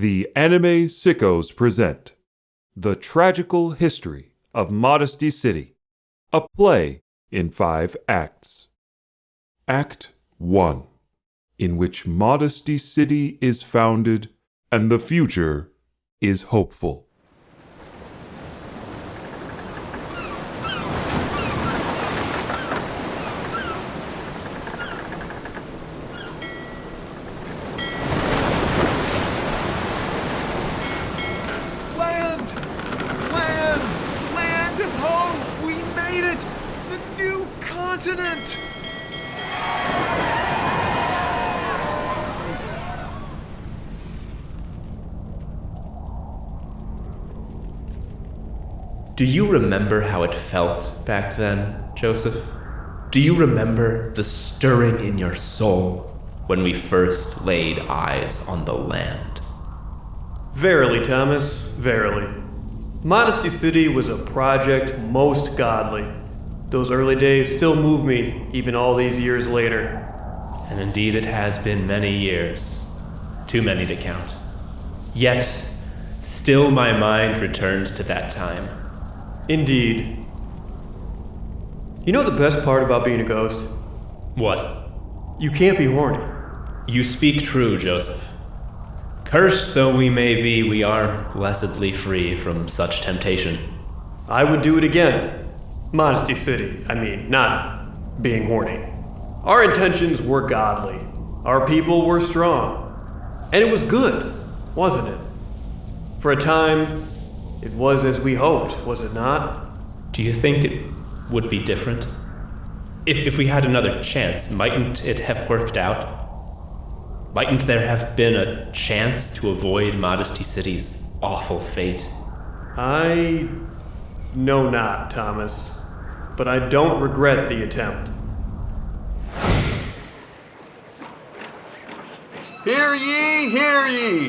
The Anime Sickos present The Tragical History of Modesty City, a play in 5 acts. Act 1, in which Modesty City is founded and the future is hopeful. Continent! Do you remember how it felt back then, Joseph? Do you remember the stirring in your soul when we first laid eyes on the land? Verily, Thomas, verily. Modesty City was a project most godly. Those early days still move me, even all these years later. And indeed it has been many years. Too many to count. Yet, still my mind returns to that time. Indeed. You know the best part about being a ghost? What? You can't be horny. You speak true, Joseph. Cursed though we may be, we are blessedly free from such temptation. I would do it again. Modesty City, not being horny. Our intentions were godly. Our people were strong. And it was good, wasn't it? For a time, it was as we hoped, was it not? Do you think it would be different? If we had another chance, mightn't it have worked out? Mightn't there have been a chance to avoid Modesty City's awful fate? I know not, Thomas. But I don't regret the attempt. Hear ye, hear ye!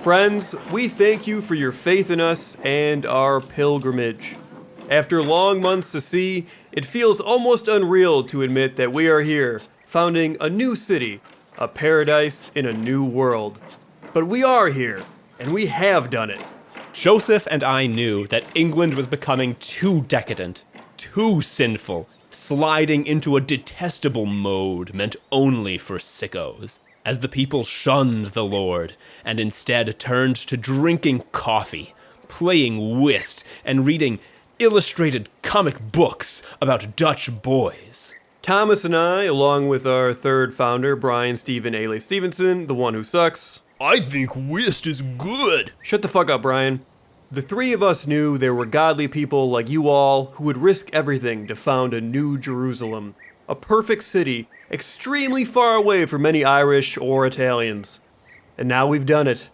Friends, we thank you for your faith in us and our pilgrimage. After long months to sea, it feels almost unreal to admit that we are here, founding a new city, a paradise in a new world. But we are here, and we have done it. Joseph and I knew that England was becoming too decadent, too sinful, sliding into a detestable mode meant only for sickos, as the people shunned the Lord and instead turned to drinking coffee, playing whist, and reading illustrated comic books about Dutch boys. Thomas and I, along with our third founder, Brian Stephen Ailey Stevenson, the one who sucks, I think whist is good. Shut the fuck up, Brian. The three of us knew there were godly people like you all who would risk everything to found a new Jerusalem, a perfect city extremely far away from any Irish or Italians. And now we've done it.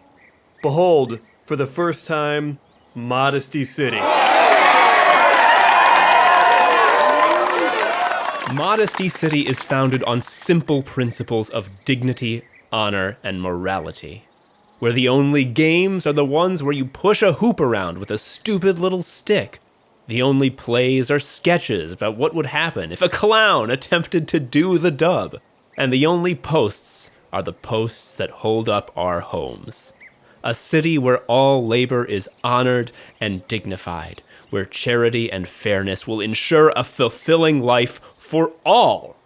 Behold, for the first time, Modesty City. Modesty City is founded on simple principles of dignity, honor, and morality, where the only games are the ones where you push a hoop around with a stupid little stick. The only plays are sketches about what would happen if a clown attempted to do the dub. And the only posts are the posts that hold up our homes. A city where all labor is honored and dignified, where charity and fairness will ensure a fulfilling life for all.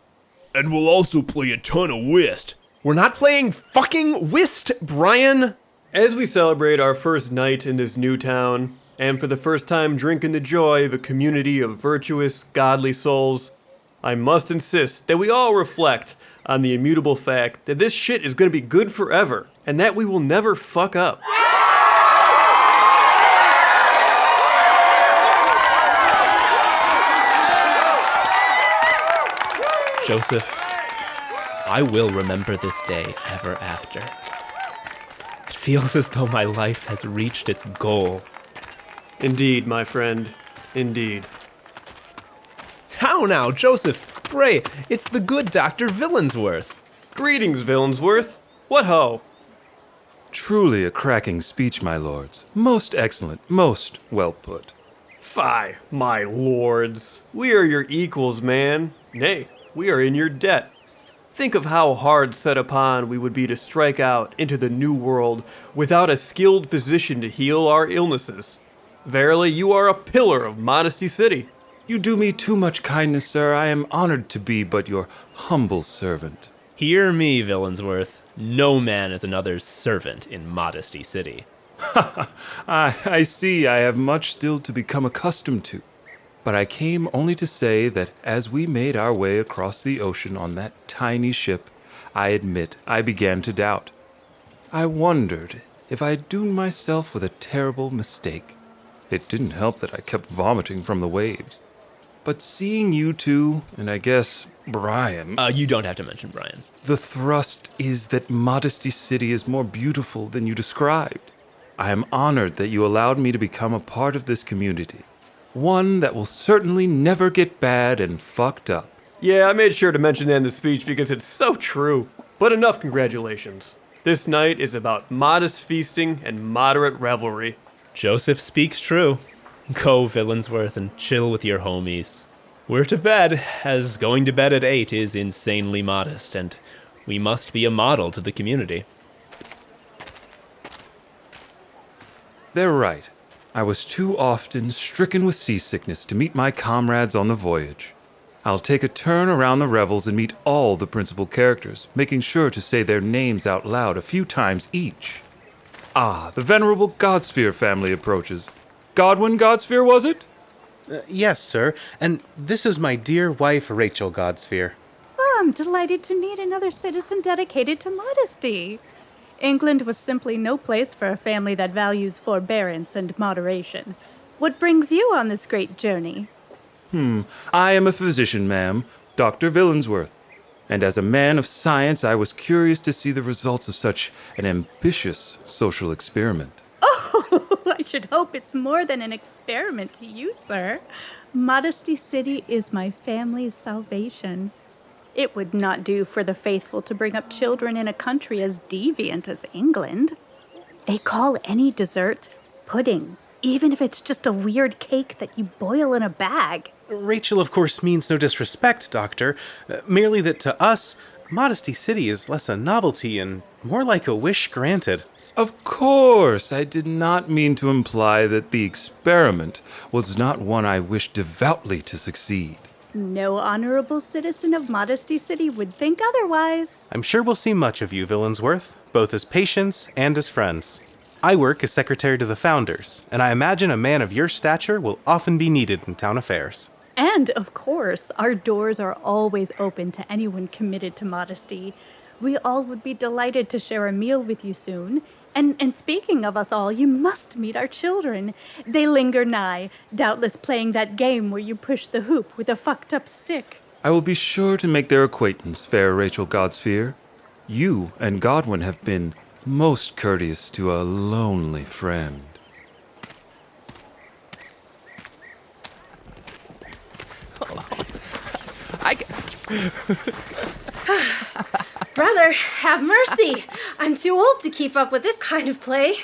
And we'll also play a ton of whist. We're not playing fucking whist, Brian! As we celebrate our first night in this new town, and for the first time drink in the joy of a community of virtuous, godly souls, I must insist that we all reflect on the immutable fact that this shit is gonna be good forever, and that we will never fuck up. Joseph, I will remember this day ever after. It feels as though my life has reached its goal. Indeed, my friend. Indeed. How now, Joseph? Pray, it's the good Dr. Villansworth. Greetings, Villansworth. What ho? Truly a cracking speech, my lords. Most excellent, most well put. Fie, my lords. We are your equals, man. Nay, we are in your debt. Think of how hard set upon we would be to strike out into the new world without a skilled physician to heal our illnesses. Verily, you are a pillar of Modesty City. You do me too much kindness, sir. I am honored to be but your humble servant. Hear me, Villansworth. No man is another's servant in Modesty City. I see I have much still to become accustomed to. But I came only to say that as we made our way across the ocean on that tiny ship, I admit I began to doubt. I wondered if I had doomed myself with a terrible mistake. It didn't help that I kept vomiting from the waves. But seeing you two, and I guess Brian... You don't have to mention Brian. The thrust is that Modesty City is more beautiful than you described. I am honored that you allowed me to become a part of this community. One that will certainly never get bad and fucked up. Yeah, I made sure to mention that in the speech because it's so true. But enough congratulations. This night is about modest feasting and moderate revelry. Joseph speaks true. Go, Villansworth, and chill with your homies. We're to bed, as going to bed at 8 is insanely modest, and we must be a model to the community. They're right. I was too often stricken with seasickness to meet my comrades on the voyage. I'll take a turn around the revels and meet all the principal characters, making sure to say their names out loud a few times each. Ah, the venerable Godsphere family approaches. Godwin Godsphere, was it? Yes, sir. And this is my dear wife, Rachel Godsphere. Oh, I'm delighted to meet another citizen dedicated to modesty. England was simply no place for a family that values forbearance and moderation. What brings you on this great journey? I am a physician, ma'am, Dr. Villansworth. And as a man of science, I was curious to see the results of such an ambitious social experiment. I should hope it's more than an experiment to you, sir. Modesty City is my family's salvation. It would not do for the faithful to bring up children in a country as deviant as England. They call any dessert pudding, even if it's just a weird cake that you boil in a bag. Rachel, of course, means no disrespect, Doctor. Merely that to us, Modesty City is less a novelty and more like a wish granted. Of course, I did not mean to imply that the experiment was not one I wished devoutly to succeed. No honorable citizen of Modesty City would think otherwise. I'm sure we'll see much of you, Villansworth, both as patients and as friends. I work as secretary to the founders, and I imagine a man of your stature will often be needed in town affairs. And, of course, our doors are always open to anyone committed to modesty. We all would be delighted to share a meal with you soon. And speaking of us all, you must meet our children. They linger nigh, doubtless playing that game where you push the hoop with a fucked-up stick. I will be sure to make their acquaintance, fair Rachel Godsphere. You and Godwin have been most courteous to a lonely friend. Brother, have mercy. I'm too old to keep up with this kind of play.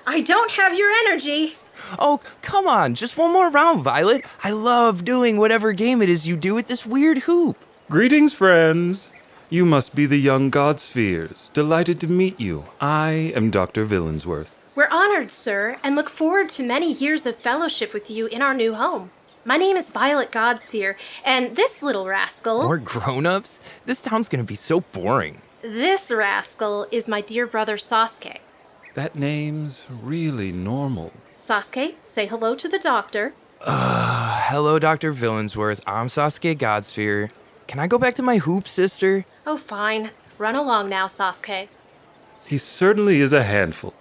I don't have your energy. Oh, come on, just one more round, Violet. I love doing whatever game it is you do with this weird hoop. Greetings, friends. You must be the young Godspheres. Delighted to meet you. I am Dr. Villansworth. We're honored, sir, and look forward to many years of fellowship with you in our new home. My name is Violet Godsphere, and this little rascal... More grown-ups? This town's gonna be so boring. This rascal is my dear brother Sasuke. That name's really normal. Sasuke, say hello to the doctor. Hello, Dr. Villansworth. I'm Sasuke Godsphere. Can I go back to my hoop, sister? Oh, fine. Run along now, Sasuke. He certainly is a handful.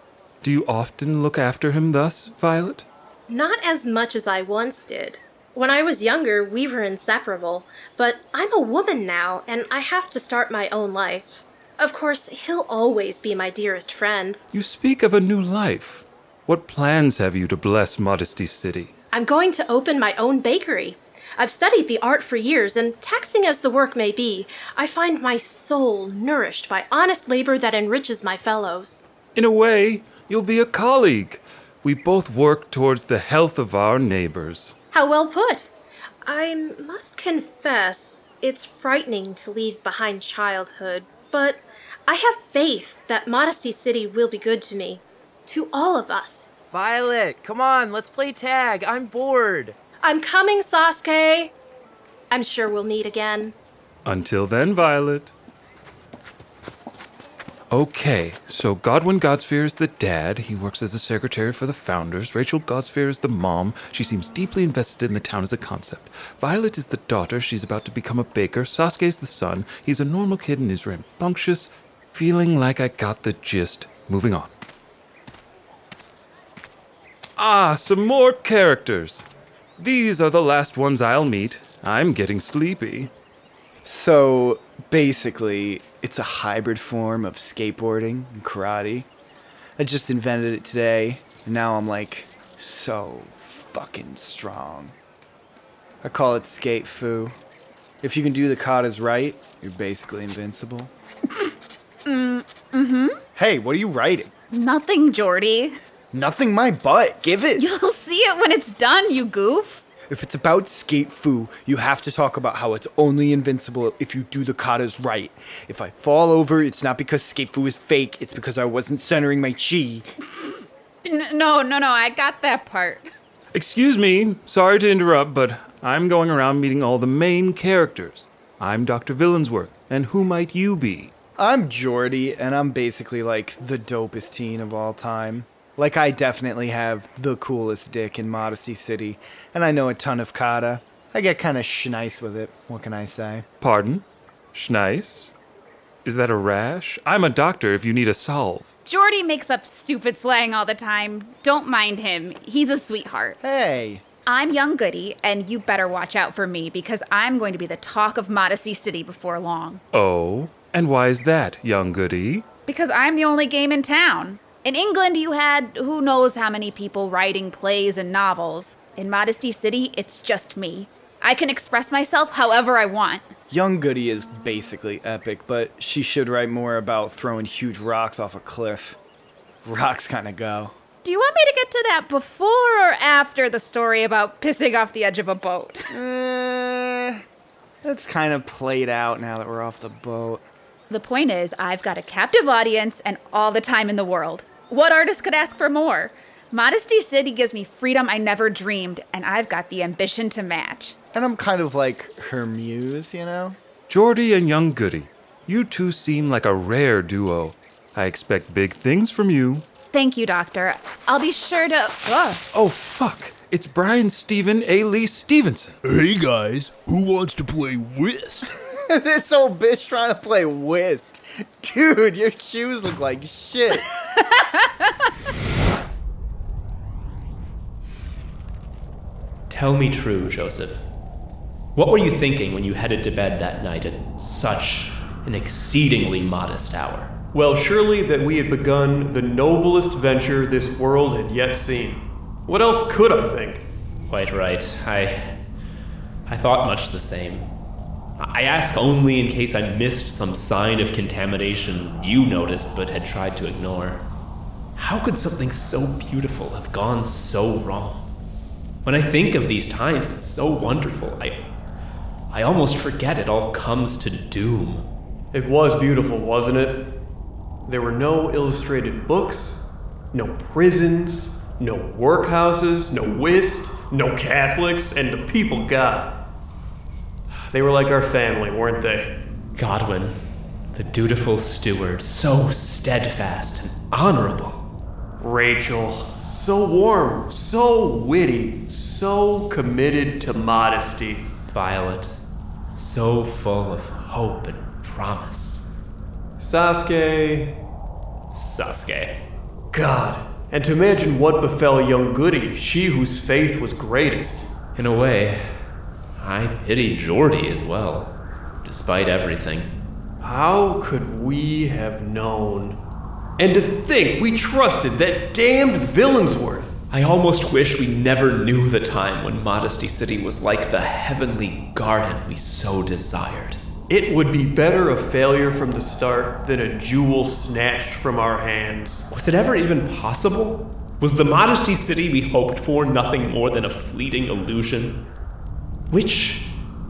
Do you often look after him thus, Violet? Not as much as I once did. When I was younger, we were inseparable, but I'm a woman now, and I have to start my own life. Of course, he'll always be my dearest friend. You speak of a new life. What plans have you to bless Modesty City? I'm going to open my own bakery. I've studied the art for years, and taxing as the work may be, I find my soul nourished by honest labor that enriches my fellows. In a way, you'll be a colleague. We both work towards the health of our neighbors. How well put. I must confess, It's frightening to leave behind childhood, but I have faith that Modesty City will be good to me. To all of us. Violet, come on, let's play tag. I'm bored. I'm coming, Sasuke. I'm sure we'll meet again. Until then, Violet. Okay, so Godwin Godsphere is the dad. He works as the secretary for the founders. Rachel Godsphere is the mom. She seems deeply invested in the town as a concept. Violet is the daughter. She's about to become a baker. Sasuke is the son. He's a normal kid and is rambunctious. Feeling like I got the gist. Moving on. Ah, some more characters. These are the last ones I'll meet. I'm getting sleepy. So, basically, it's a hybrid form of skateboarding and karate. I just invented it today, and now I'm like, so fucking strong. I call it skate fu. If you can do the katas right, you're basically invincible. Hey, what are you writing? Nothing, Jordy. Nothing my butt, give it! You'll see it when it's done, you goof. If it's about skate fu, you have to talk about how it's only invincible if you do the katas right. If I fall over, it's not because skate fu is fake, it's because I wasn't centering my chi. No, I got that part. Excuse me, sorry to interrupt, but I'm going around meeting all the main characters. I'm Dr. Villansworth, and who might you be? I'm Jordy, and I'm basically like the dopest teen of all time. Like, I definitely have the coolest dick in Modesty City, and I know a ton of kata. I get kind of schnice with it, what can I say? Pardon? Schneis? Is that a rash? I'm a doctor if you need a solve. Jordy makes up stupid slang all the time. Don't mind him. He's a sweetheart. Hey. I'm young Goody, and you better watch out for me because I'm going to be the talk of Modesty City before long. Oh? And why is that, young goody? Because I'm the only game in town. In England, you had who knows how many people writing plays and novels. In Modesty City, it's just me. I can express myself however I want. Young Goody is basically epic, but she should write more about throwing huge rocks off a cliff. Rocks kind of go. Do you want me to get to that before or after the story about pissing off the edge of a boat? That's kind of played out now that we're off the boat. The point is, I've got a captive audience and all the time in the world. What artist could ask for more? Modesty City gives me freedom I never dreamed, and I've got the ambition to match. And I'm kind of like her muse, you know? Jordy and young goody, you two seem like a rare duo. I expect big things from you. Thank you, Doctor. I'll be sure to... Oh, fuck. It's Brian Stephen A. Lee Stevenson. Hey guys, who wants to play whist? This old bitch trying to play whist. Dude, your shoes look like shit. Tell me true, Joseph. What were you thinking when you headed to bed that night at such an exceedingly modest hour? Well, surely that we had begun the noblest venture this world had yet seen. What else could I think? Quite right. I thought much the same. I ask only in case I missed some sign of contamination you noticed but had tried to ignore. How could something so beautiful have gone so wrong? When I think of these times, it's so wonderful. I almost forget it all comes to doom. It was beautiful, wasn't it? There were no illustrated books, no prisons, no workhouses, no whist, no Catholics, and the people God. They were like our family, weren't they? Godwin, the dutiful steward, so steadfast and honorable. Rachel, so warm, so witty, so committed to modesty. Violet, so full of hope and promise. Sasuke. God, and to imagine what befell young Goody, she whose faith was greatest. In a way, I pity Jordy as well, despite everything. How could we have known? And to think we trusted that damned Villansworth. I almost wish we never knew the time when Modesty City was like the heavenly garden we so desired. It would be better a failure from the start than a jewel snatched from our hands. Was it ever even possible? Was the Modesty City we hoped for nothing more than a fleeting illusion? Which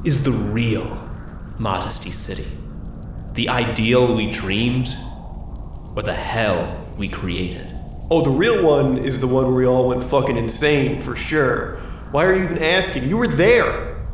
is the real Modesty City? The ideal we dreamed, or the hell we created? Oh, the real one is the one where we all went fucking insane, for sure. Why are you even asking? You were there!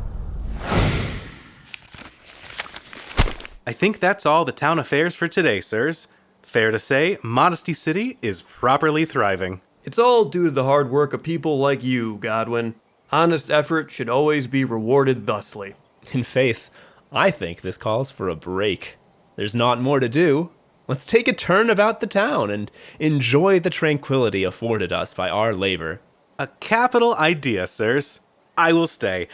I think that's all the town affairs for today, sirs. Fair to say, Modesty City is properly thriving. It's all due to the hard work of people like you, Godwin. Honest effort should always be rewarded thusly. In faith, I think this calls for a break. There's not more to do. Let's take a turn about the town and enjoy the tranquility afforded us by our labor. A capital idea, sirs. I will stay.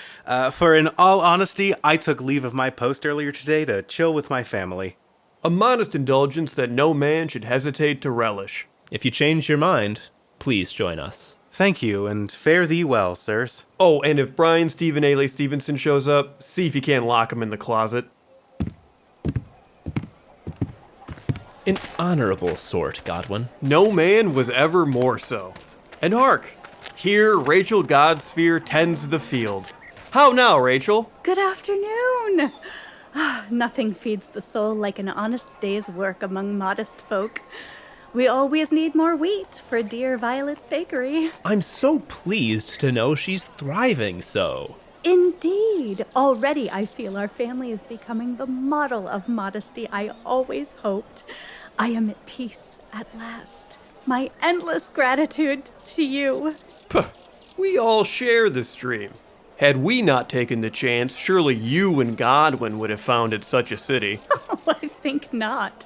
For in all honesty, I took leave of my post earlier today to chill with my family. A modest indulgence that no man should hesitate to relish. If you change your mind, please join us. Thank you, and fare thee well, sirs. Oh, and if Brian Stephen Ailey Stevenson shows up, see if you can't lock him in the closet. An honorable sort, Godwin. No man was ever more so. And hark! Here Rachel Godsphere tends the field. How now, Rachel? Good afternoon. Nothing feeds the soul like an honest day's work among modest folk. We always need more wheat for dear Violet's bakery. I'm so pleased to know she's thriving so. Indeed. Already I feel our family is becoming the model of modesty I always hoped. I am at peace at last. My endless gratitude to you. Puh, we all share this dream. Had we not taken the chance, surely you and Godwin would have founded such a city. Oh, I think not.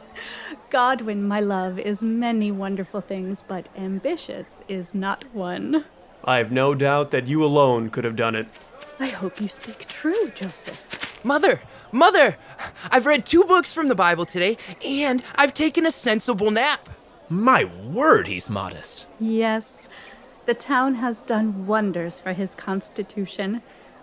Godwin, my love, is many wonderful things, but ambitious is not one. I have no doubt that you alone could have done it. I hope you speak true, Joseph. Mother! I've read 2 books from the Bible today, and I've taken a sensible nap. My word, he's modest. Yes, the town has done wonders for his constitution.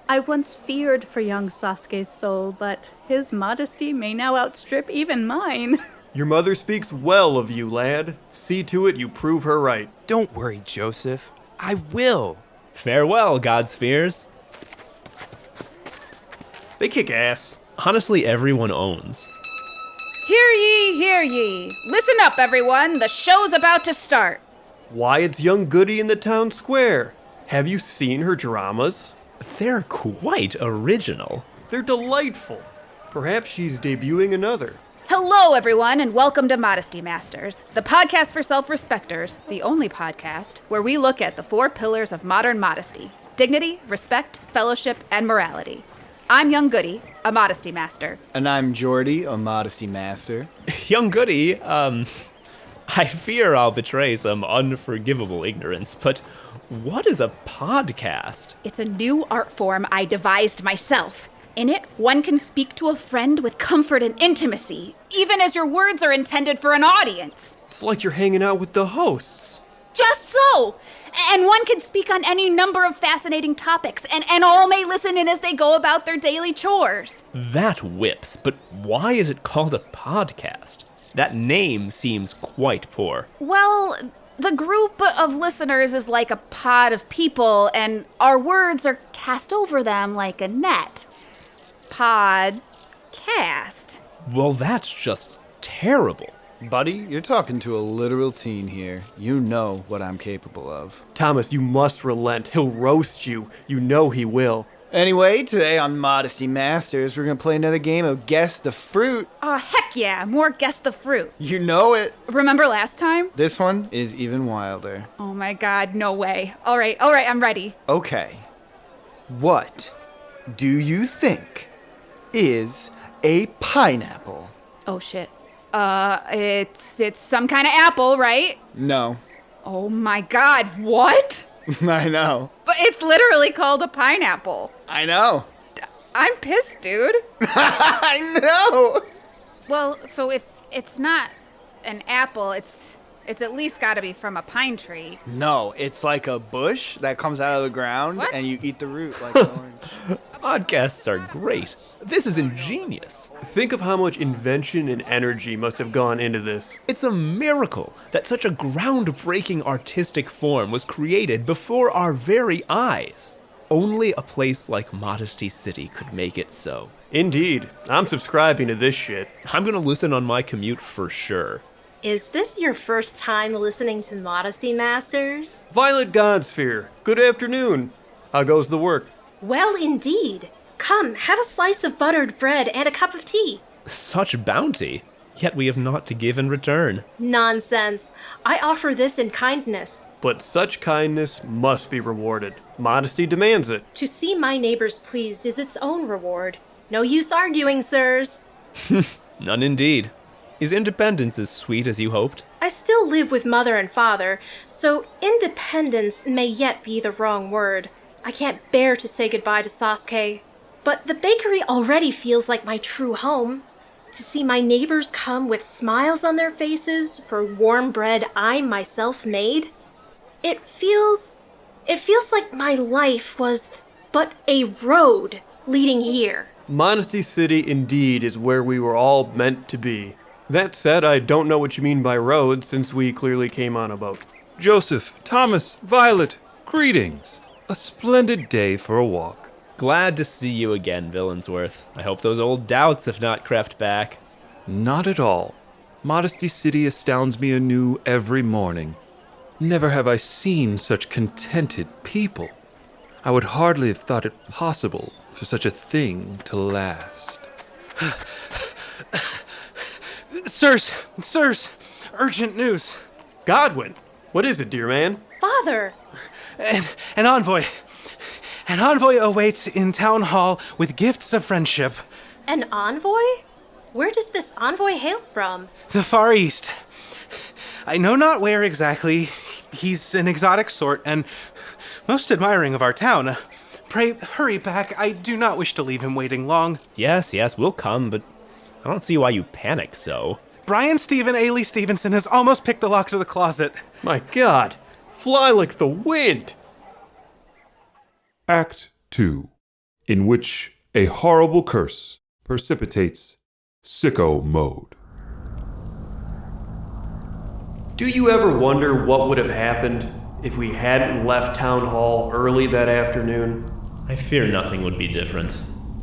I once feared for young Sasuke's soul, but his modesty may now outstrip even mine. Your mother speaks well of you, lad. See to it you prove her right. Don't worry, Joseph. I will. Farewell, Godspheres. They kick ass. Honestly, everyone owns. Hear ye, hear ye. Listen up, everyone. The show's about to start. Why, it's young Goody in the town square. Have you seen her dramas? They're quite original. They're delightful. Perhaps she's debuting another. Hello, everyone, and welcome to Modesty Masters, the podcast for self-respecters, the only podcast where we look at the 4 pillars of modern modesty: dignity, respect, fellowship, and morality. I'm young Goody, a modesty master. And I'm Jordy, a modesty master. Young Goody, I fear I'll betray some unforgivable ignorance, but what is a podcast? It's a new art form I devised myself. In it, one can speak to a friend with comfort and intimacy, even as your words are intended for an audience. It's like you're hanging out with the hosts. Just so! And one can speak on any number of fascinating topics, and all may listen in as they go about their daily chores. That whips, but why is it called a podcast? That name seems quite poor. Well, the group of listeners is like a pod of people, and our words are cast over them like a net. Podcast. Well, that's just terrible. Buddy, you're talking to a literal teen here. You know what I'm capable of. Thomas, you must relent. He'll roast you. You know he will. Anyway, today on Modesty Masters, we're gonna play another game of Guess the Fruit. Oh, heck yeah, more Guess the Fruit. You know it. Remember last time? This one is even wilder. Oh my god, no way. All right, I'm ready. Okay. What do you think is a pineapple? Oh shit. It's some kind of apple, right? No. Oh my god, what? I know. But it's literally called a pineapple. I know. I'm pissed, dude. I know. Well, so if it's not an apple, it's at least got to be from a pine tree. No, it's like a bush that comes out of the ground What? and you eat the root like an orange. Podcasts are great. This is ingenious. Think of how much invention and energy must have gone into this. It's a miracle that such a groundbreaking artistic form was created before our very eyes. only a place like Modesty City could make it so. Indeed. I'm subscribing to this shit. I'm gonna listen on my commute for sure. Is this your first time listening to Modesty Masters? Violet Godsphere, good afternoon. How goes the work? Well, indeed. Come, have a slice of buttered bread and a cup of tea. Such bounty, yet we have naught to give in return. Nonsense. I offer this in kindness. But such kindness must be rewarded. Modesty demands it. To see my neighbors pleased is its own reward. No use arguing, sirs. None indeed. Is independence as sweet as you hoped? I still live with mother and father, so independence may yet be the wrong word. I can't bear to say goodbye to Sasuke. But the bakery already feels like my true home. To see my neighbors come with smiles on their faces for warm bread I myself made, it feels like my life was but a road leading here. Modesty City indeed is where we were all meant to be. That said, I don't know what you mean by road, since we clearly came on a boat. Joseph, Thomas, Violet, greetings. A splendid day for a walk. Glad to see you again, Villansworth. I hope those old doubts have not crept back. Not at all. Modesty City astounds me anew every morning. Never have I seen such contented people. I would hardly have thought it possible for such a thing to last. Sirs, urgent news. Godwin, what is it, dear man? Father! An envoy. An envoy awaits in town hall with gifts of friendship. An envoy? Where does this envoy hail from? The Far East. I know not where exactly. He's an exotic sort and most admiring of our town. Pray, hurry back. I do not wish to leave him waiting long. Yes, we'll come, but I don't see why you panic so. Brian Stephen Ailey Stevenson has almost picked the lock to the closet. My God, fly like the wind! Act 2, in which a horrible curse precipitates sicko mode. Do you ever wonder what would have happened if we hadn't left town hall early that afternoon? I fear nothing would be different.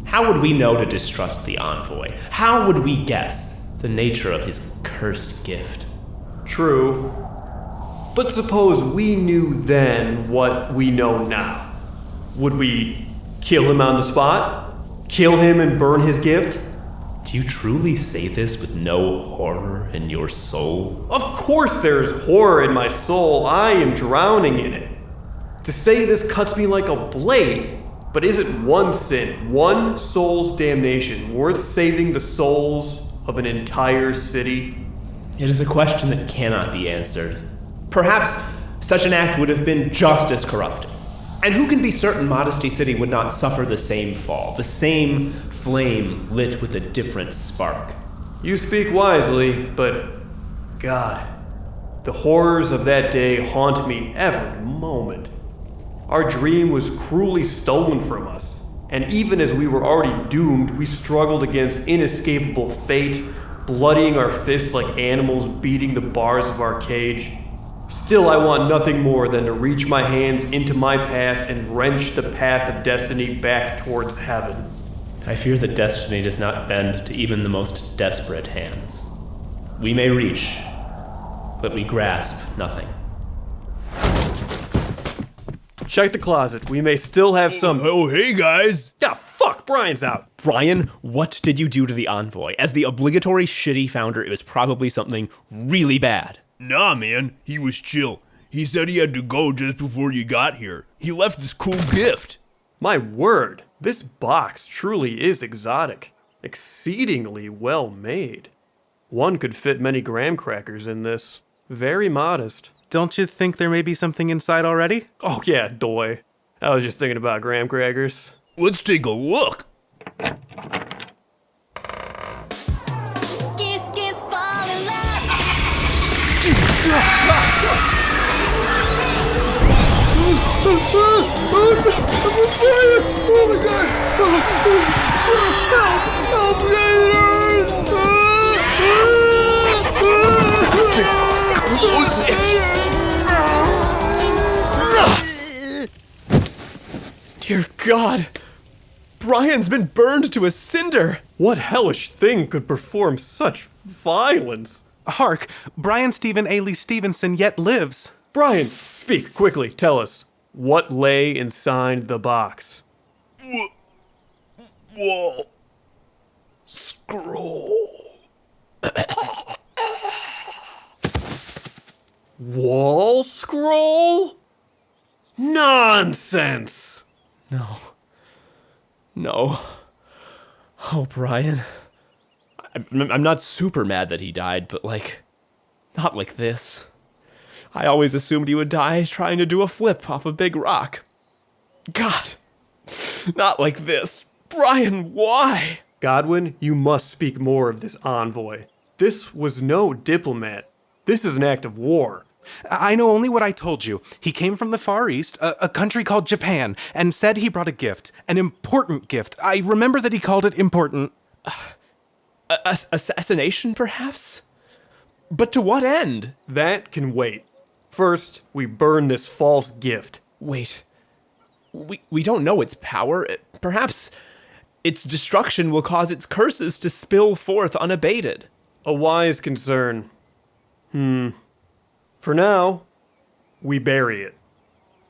How would we know to distrust the envoy? How would we guess the nature of his cursed gift? True. But suppose we knew then what we know now. Would we kill him on the spot? Kill him and burn his gift? Do you truly say this with no horror in your soul? Of course there's horror in my soul. I am drowning in it. To say this cuts me like a blade. But is it one sin, one soul's damnation, worth saving the souls of an entire city? It is a question that cannot be answered. Perhaps such an act would have been just as corrupt. And who can be certain Modesty City would not suffer the same fall, the same flame lit with a different spark? You speak wisely, but God, the horrors of that day haunt me every moment. Our dream was cruelly stolen from us, and even as we were already doomed, we struggled against inescapable fate, bloodying our fists like animals beating the bars of our cage. Still, I want nothing more than to reach my hands into my past and wrench the path of destiny back towards heaven. I fear that destiny does not bend to even the most desperate hands. We may reach, but we grasp nothing. Check the closet. We may still have some... Oh, hey, guys. Yeah, fuck, Brian's out. Brian, what did you do to the envoy? As the obligatory shitty founder, it was probably something really bad. Nah, man. He was chill. He said he had to go just before you got here. He left this cool gift. My word, this box truly is exotic. Exceedingly well made. One could fit many graham crackers in this. Very modest. Don't you think there may be something inside already? Oh yeah, doy. I was just thinking about graham crackers. Let's take a look. Kiss, kiss, fall in love. Oh my God! Help me! Close it! Dear God! Brian's been burned to a cinder! What hellish thing could perform such violence? Hark, Brian Stephen Ailey Stevenson yet lives. Brian, speak quickly. Tell us, what lay inside the box? Wall scroll. Wall scroll? Nonsense! No. Oh, Brian. I'm not super mad that he died, but not like this. I always assumed he would die trying to do a flip off a big rock. God, not like this. Brian, why? Godwin, you must speak more of this envoy. This was no diplomat. This is an act of war. I know only what I told you. He came from the Far East, a country called Japan, and said he brought a gift. An important gift. I remember that he called it important. Assassination, perhaps? But to what end? That can wait. First, we burn this false gift. Wait. We don't know its power. Perhaps its destruction will cause its curses to spill forth unabated. A wise concern. For now, we bury it.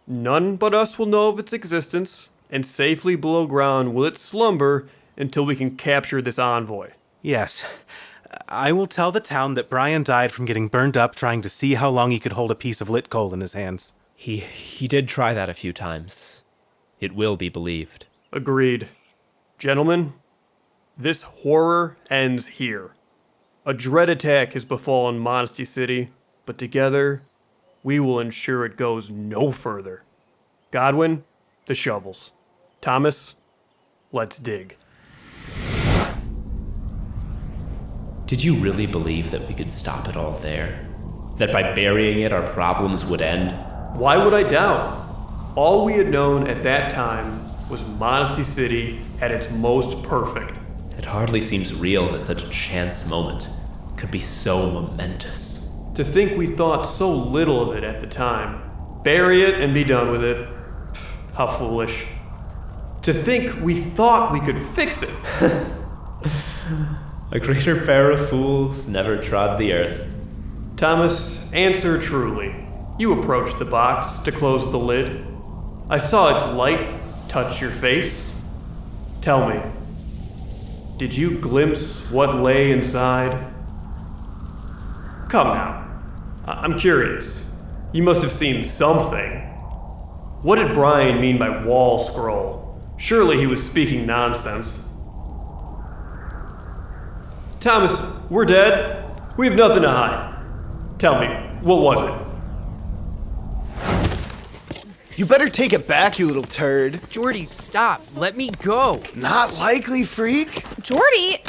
None but us will know of its existence, and safely below ground will it slumber until we can capture this envoy. Yes. I will tell the town that Brian died from getting burned up trying to see how long he could hold a piece of lit coal in his hands. He did try that a few times. It will be believed. Agreed. Gentlemen, this horror ends here. A dread attack has befallen Modesty City, but together, we will ensure it goes no further. Godwin, the shovels. Thomas, let's dig. Did you really believe that we could stop it all there? That by burying it, our problems would end? Why would I doubt? All we had known at that time was Modesty City at its most perfect. It hardly seems real that such a chance moment could be so momentous. To think we thought so little of it at the time. Bury it and be done with it. How foolish. To think we thought we could fix it. A greater pair of fools never trod the earth. Thomas, answer truly. You approached the box to close the lid. I saw its light touch your face. Tell me, did you glimpse what lay inside? Come now. I'm curious. You must have seen something. What did Brian mean by wall scroll? Surely he was speaking nonsense. Thomas, we're dead. We have nothing to hide. Tell me, what was it? You better take it back, you little turd. Jordy, stop. Let me go. Not likely, freak. Jordy,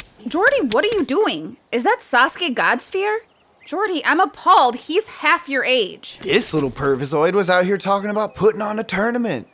what are you doing? Is that Sasuke Godsphere? Jordy, I'm appalled. He's half your age. This little pervisoid was out here talking about putting on a tournament.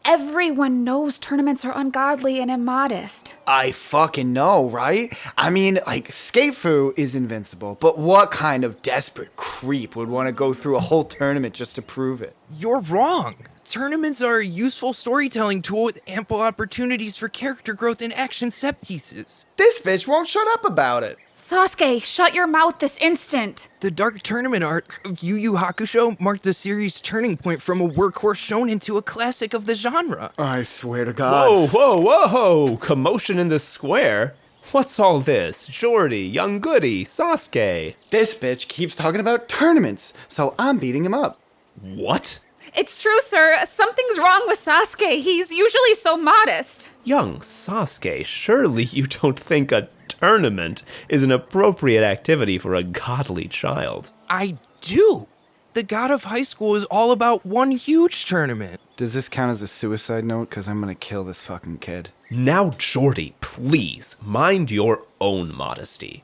Everyone knows tournaments are ungodly and immodest. I fucking know, right? I mean, Skatefu is invincible, but what kind of desperate creep would want to go through a whole tournament just to prove it? You're wrong. Tournaments are a useful storytelling tool with ample opportunities for character growth and action set pieces. This bitch won't shut up about it. Sasuke, shut your mouth this instant. The Dark Tournament arc of Yu Yu Hakusho marked the series' turning point from a workhorse shonen to a classic of the genre. I swear to God. Whoa! Commotion in the square? What's all this? Jordy, young goody, Sasuke. This bitch keeps talking about tournaments, so I'm beating him up. What? It's true, sir. Something's wrong with Sasuke. He's usually so modest. Young Sasuke, surely you don't think a tournament is an appropriate activity for a godly child. I do. The god of high school is all about one huge tournament. Does this count as a suicide note? Because I'm gonna kill this fucking kid. Now, Jordy, please, mind your own modesty.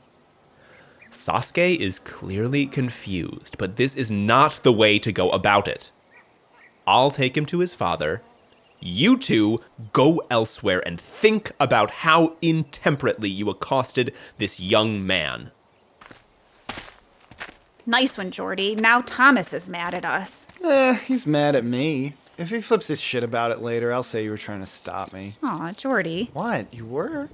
Sasuke is clearly confused, but this is not the way to go about it. I'll take him to his father. You two go elsewhere and think about how intemperately you accosted this young man. Nice one, Jordy. Now Thomas is mad at us. He's mad at me. If he flips his shit about it later, I'll say you were trying to stop me. Aw, Jordy. What? You were?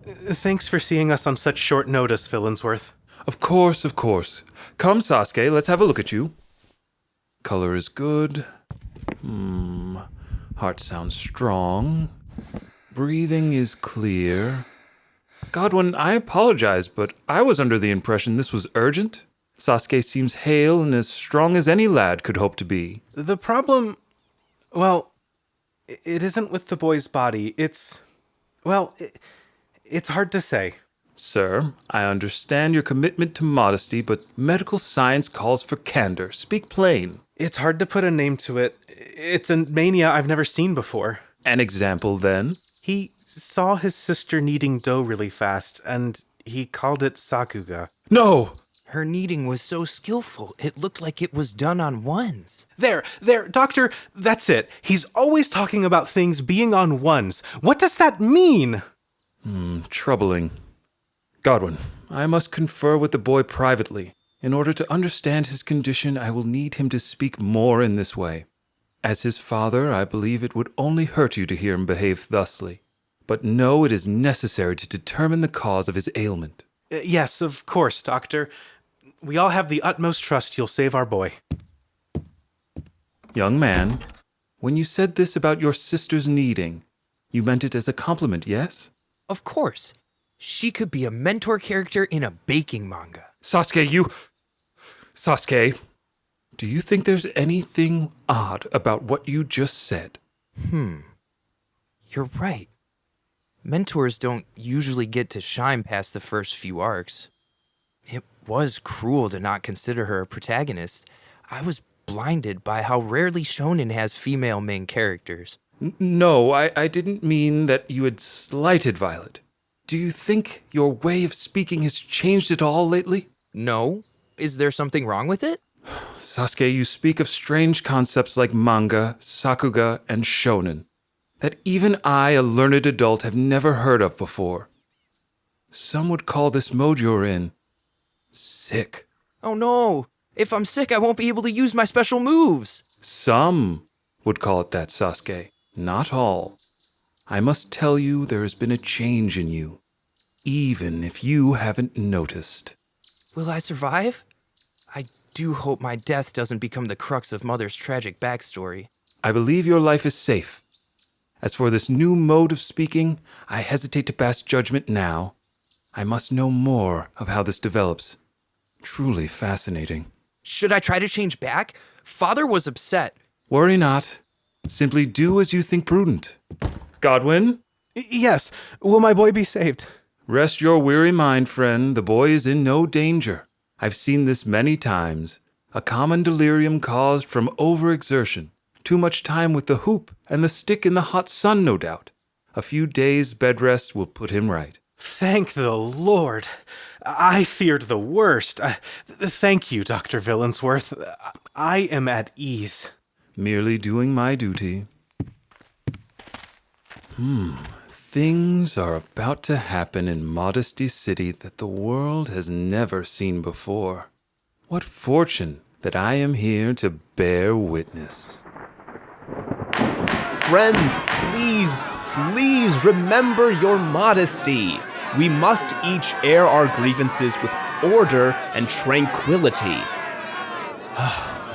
Thanks for seeing us on such short notice, Fillinsworth. Of course, of course. Come, Sasuke, let's have a look at you. Color is good. Heart sounds strong. Breathing is clear. Godwin, I apologize, but I was under the impression this was urgent. Sasuke seems hale and as strong as any lad could hope to be. The problem, well, it isn't with the boy's body. It's hard to say. Sir, I understand your commitment to modesty, but medical science calls for candor. Speak plain. It's hard to put a name to it. It's a mania I've never seen before. An example, then? He saw his sister kneading dough really fast, and he called it sakuga. No! Her kneading was so skillful, it looked like it was done on ones. There, Doctor, that's it. He's always talking about things being on ones. What does that mean? Troubling. Godwin, I must confer with the boy privately. In order to understand his condition, I will need him to speak more in this way. As his father, I believe it would only hurt you to hear him behave thusly. But know it is necessary to determine the cause of his ailment. Yes, of course, Doctor. We all have the utmost trust you'll save our boy. Young man, when you said this about your sister's kneading, you meant it as a compliment, yes? Of course. She could be a mentor character in a baking manga. Sasuke, do you think there's anything odd about what you just said? You're right. Mentors don't usually get to shine past the first few arcs. It was cruel to not consider her a protagonist. I was blinded by how rarely shonen has female main characters. No, I didn't mean that you had slighted Violet. Do you think your way of speaking has changed at all lately? No. Is there something wrong with it? Sasuke, you speak of strange concepts like manga, sakuga, and shonen, that even I, a learned adult, have never heard of before. Some would call this mode you're in sick. Oh no! If I'm sick, I won't be able to use my special moves! Some would call it that, Sasuke. Not all. I must tell you there has been a change in you, even if you haven't noticed. Will I survive? I do hope my death doesn't become the crux of Mother's tragic backstory. I believe your life is safe. As for this new mode of speaking, I hesitate to pass judgment now. I must know more of how this develops. Truly fascinating. Should I try to change back? Father was upset. Worry not. Simply do as you think prudent. Godwin? Yes. Will my boy be saved? Rest your weary mind, friend. The boy is in no danger. I've seen this many times. A common delirium caused from overexertion. Too much time with the hoop and the stick in the hot sun, no doubt. A few days' bed rest will put him right. Thank the Lord. I feared the worst. Thank you, Dr. Villensworth. I am at ease. Merely doing my duty. Things are about to happen in Modesty City that the world has never seen before. What fortune that I am here to bear witness. Friends, please remember your modesty. We must each air our grievances with order and tranquility.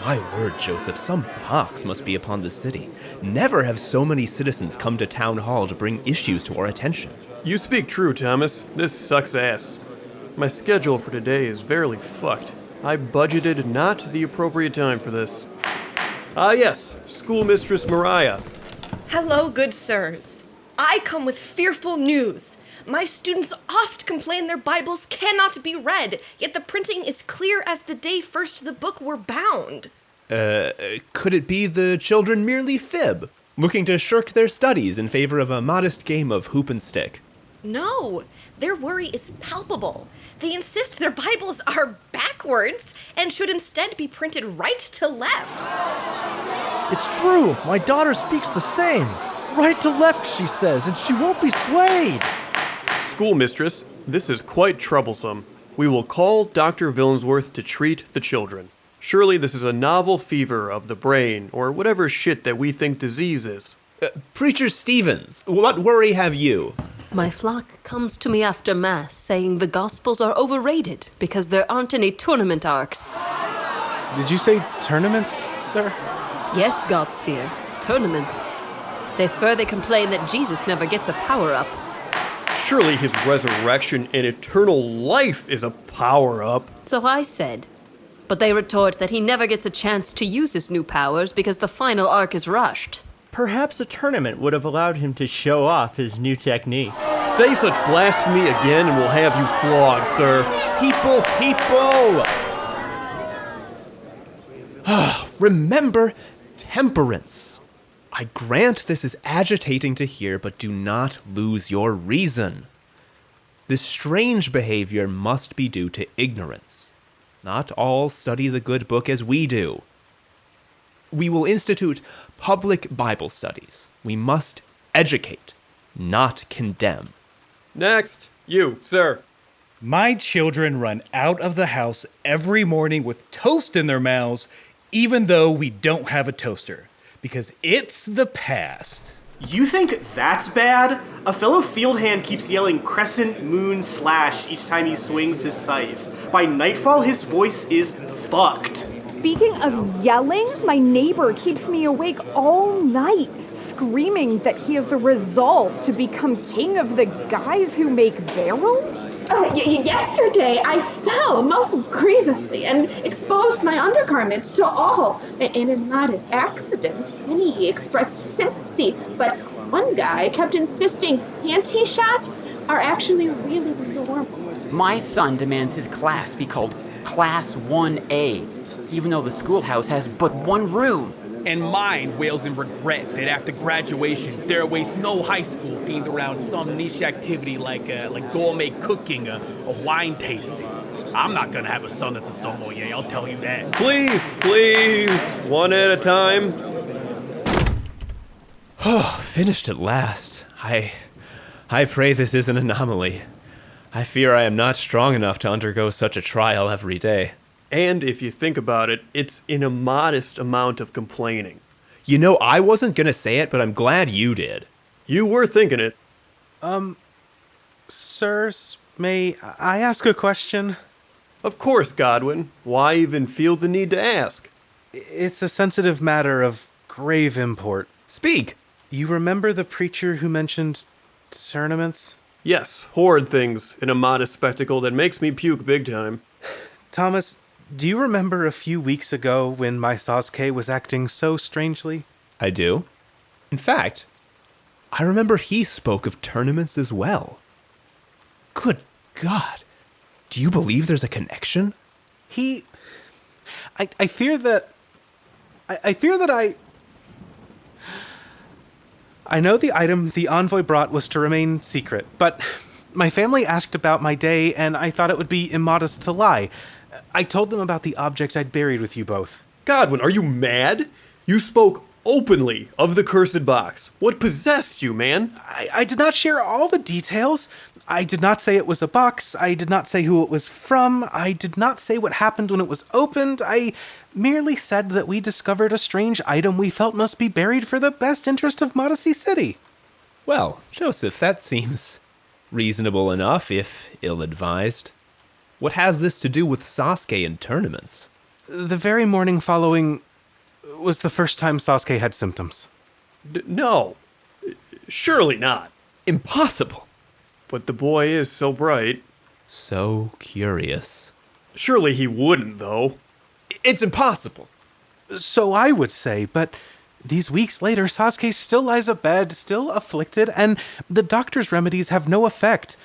My word, Joseph, some pox must be upon the city. Never have so many citizens come to town hall to bring issues to our attention. You speak true, Thomas. This sucks ass. My schedule for today is verily fucked. I budgeted not the appropriate time for this. Yes, Schoolmistress Mariah. Hello, good sirs. I come with fearful news. My students oft complain their Bibles cannot be read, yet the printing is clear as the day first the book were bound. Could it be the children merely fib, looking to shirk their studies in favor of a modest game of hoop and stick? No, their worry is palpable. They insist their Bibles are backwards and should instead be printed right to left. It's true. My daughter speaks the same. Right to left, she says, and she won't be swayed. Schoolmistress, this is quite troublesome. We will call Dr. Villensworth to treat the children. Surely this is a novel fever of the brain, or whatever shit that we think disease is. Preacher Stevens, what worry have you? My flock comes to me after Mass saying the Gospels are overrated because there aren't any tournament arcs. Did you say tournaments, sir? Yes, Godsphere, tournaments. They further complain that Jesus never gets a power-up. Surely his resurrection and eternal life is a power-up. So I said. But they retort that he never gets a chance to use his new powers because the final arc is rushed. Perhaps a tournament would have allowed him to show off his new techniques. Say such blasphemy again and we'll have you flogged, sir. People! Remember temperance. I grant this is agitating to hear, but do not lose your reason. This strange behavior must be due to ignorance. Not all study the good book as we do. We will institute public Bible studies. We must educate, not condemn. Next, you, sir. My children run out of the house every morning with toast in their mouths, even though we don't have a toaster, because it's the past. You think that's bad? A fellow field hand keeps yelling crescent moon slash each time he swings his scythe. By nightfall, his voice is fucked. Speaking of yelling, my neighbor keeps me awake all night, screaming that he has the resolve to become king of the guys who make barrels. Yesterday, I fell most grievously and exposed my undergarments to all in a modest accident. Many expressed sympathy, but one guy kept insisting panty shots are actually really normal. My son demands his class be called Class 1A, even though the schoolhouse has but one room. And mine wails in regret that after graduation, there awaits no high school themed around some niche activity like gourmet cooking or wine tasting. I'm not gonna have a son that's a sommelier, I'll tell you that. Please, one at a time. Oh, finished at last. I pray this is an anomaly. I fear I am not strong enough to undergo such a trial every day. And if you think about it, it's in a modest amount of complaining. You know, I wasn't gonna say it, but I'm glad you did. You were thinking it. Sirs, may I ask a question? Of course, Godwin. Why even feel the need to ask? It's a sensitive matter of grave import. Speak. You remember the preacher who mentioned tournaments? Yes, horrid things in a modest spectacle that makes me puke big time. Thomas, do you remember a few weeks ago when my Sasuke was acting so strangely? I do. In fact, I remember he spoke of tournaments as well. Good God. Do you believe there's a connection? I fear that I know the item the envoy brought was to remain secret, but my family asked about my day and I thought it would be immodest to lie. I told them about the object I'd buried with you both. Godwin, are you mad? You spoke openly of the cursed box. What possessed you, man? I did not share all the details. I did not say it was a box. I did not say who it was from. I did not say what happened when it was opened. I merely said that we discovered a strange item we felt must be buried for the best interest of Modesty City. Well, Joseph, that seems reasonable enough, if ill-advised. What has this to do with Sasuke and tournaments? The very morning following was the first time Sasuke had symptoms. No. Surely not. Impossible. But the boy is so bright. So curious. Surely he wouldn't, though. It's impossible. So I would say, but these weeks later, Sasuke still lies abed, still afflicted, and the doctor's remedies have no effect.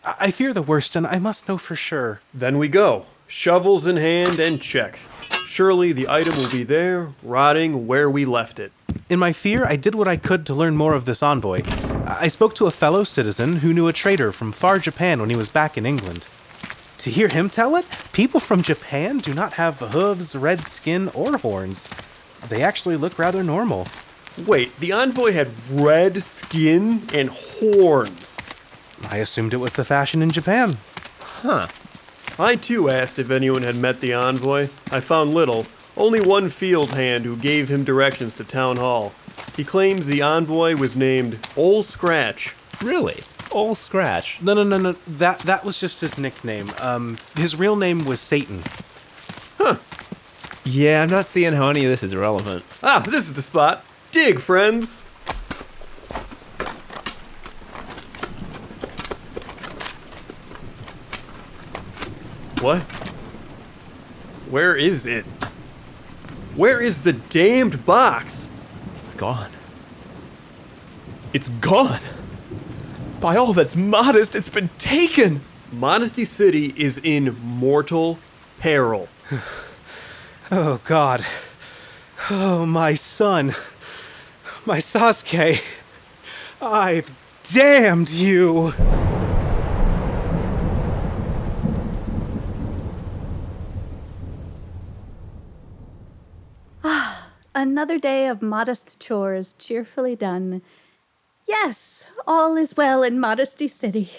I fear the worst, and I must know for sure. Then we go. Shovels in hand and check. Surely the item will be there, rotting where we left it. In my fear, I did what I could to learn more of this envoy. I spoke to a fellow citizen who knew a trader from far Japan when he was back in England. To hear him tell it, people from Japan do not have hooves, red skin, or horns. They actually look rather normal. Wait, the envoy had red skin and horns. I assumed it was the fashion in Japan. Huh. I too asked if anyone had met the envoy. I found little. Only one field hand who gave him directions to town hall. He claims the envoy was named Ol Scratch. Really? Ol Scratch? No. That was just his nickname. His real name was Satan. Huh. Yeah, I'm not seeing how any of this is relevant. Ah, this is the spot. Dig, friends. What? Where is it? Where is the damned box? It's gone. It's gone. By all that's modest, it's been taken. Modesty City is in mortal peril. Oh, God. Oh, my son. My Sasuke. I've damned you. Another day of modest chores cheerfully done. Yes, all is well in Modesty City.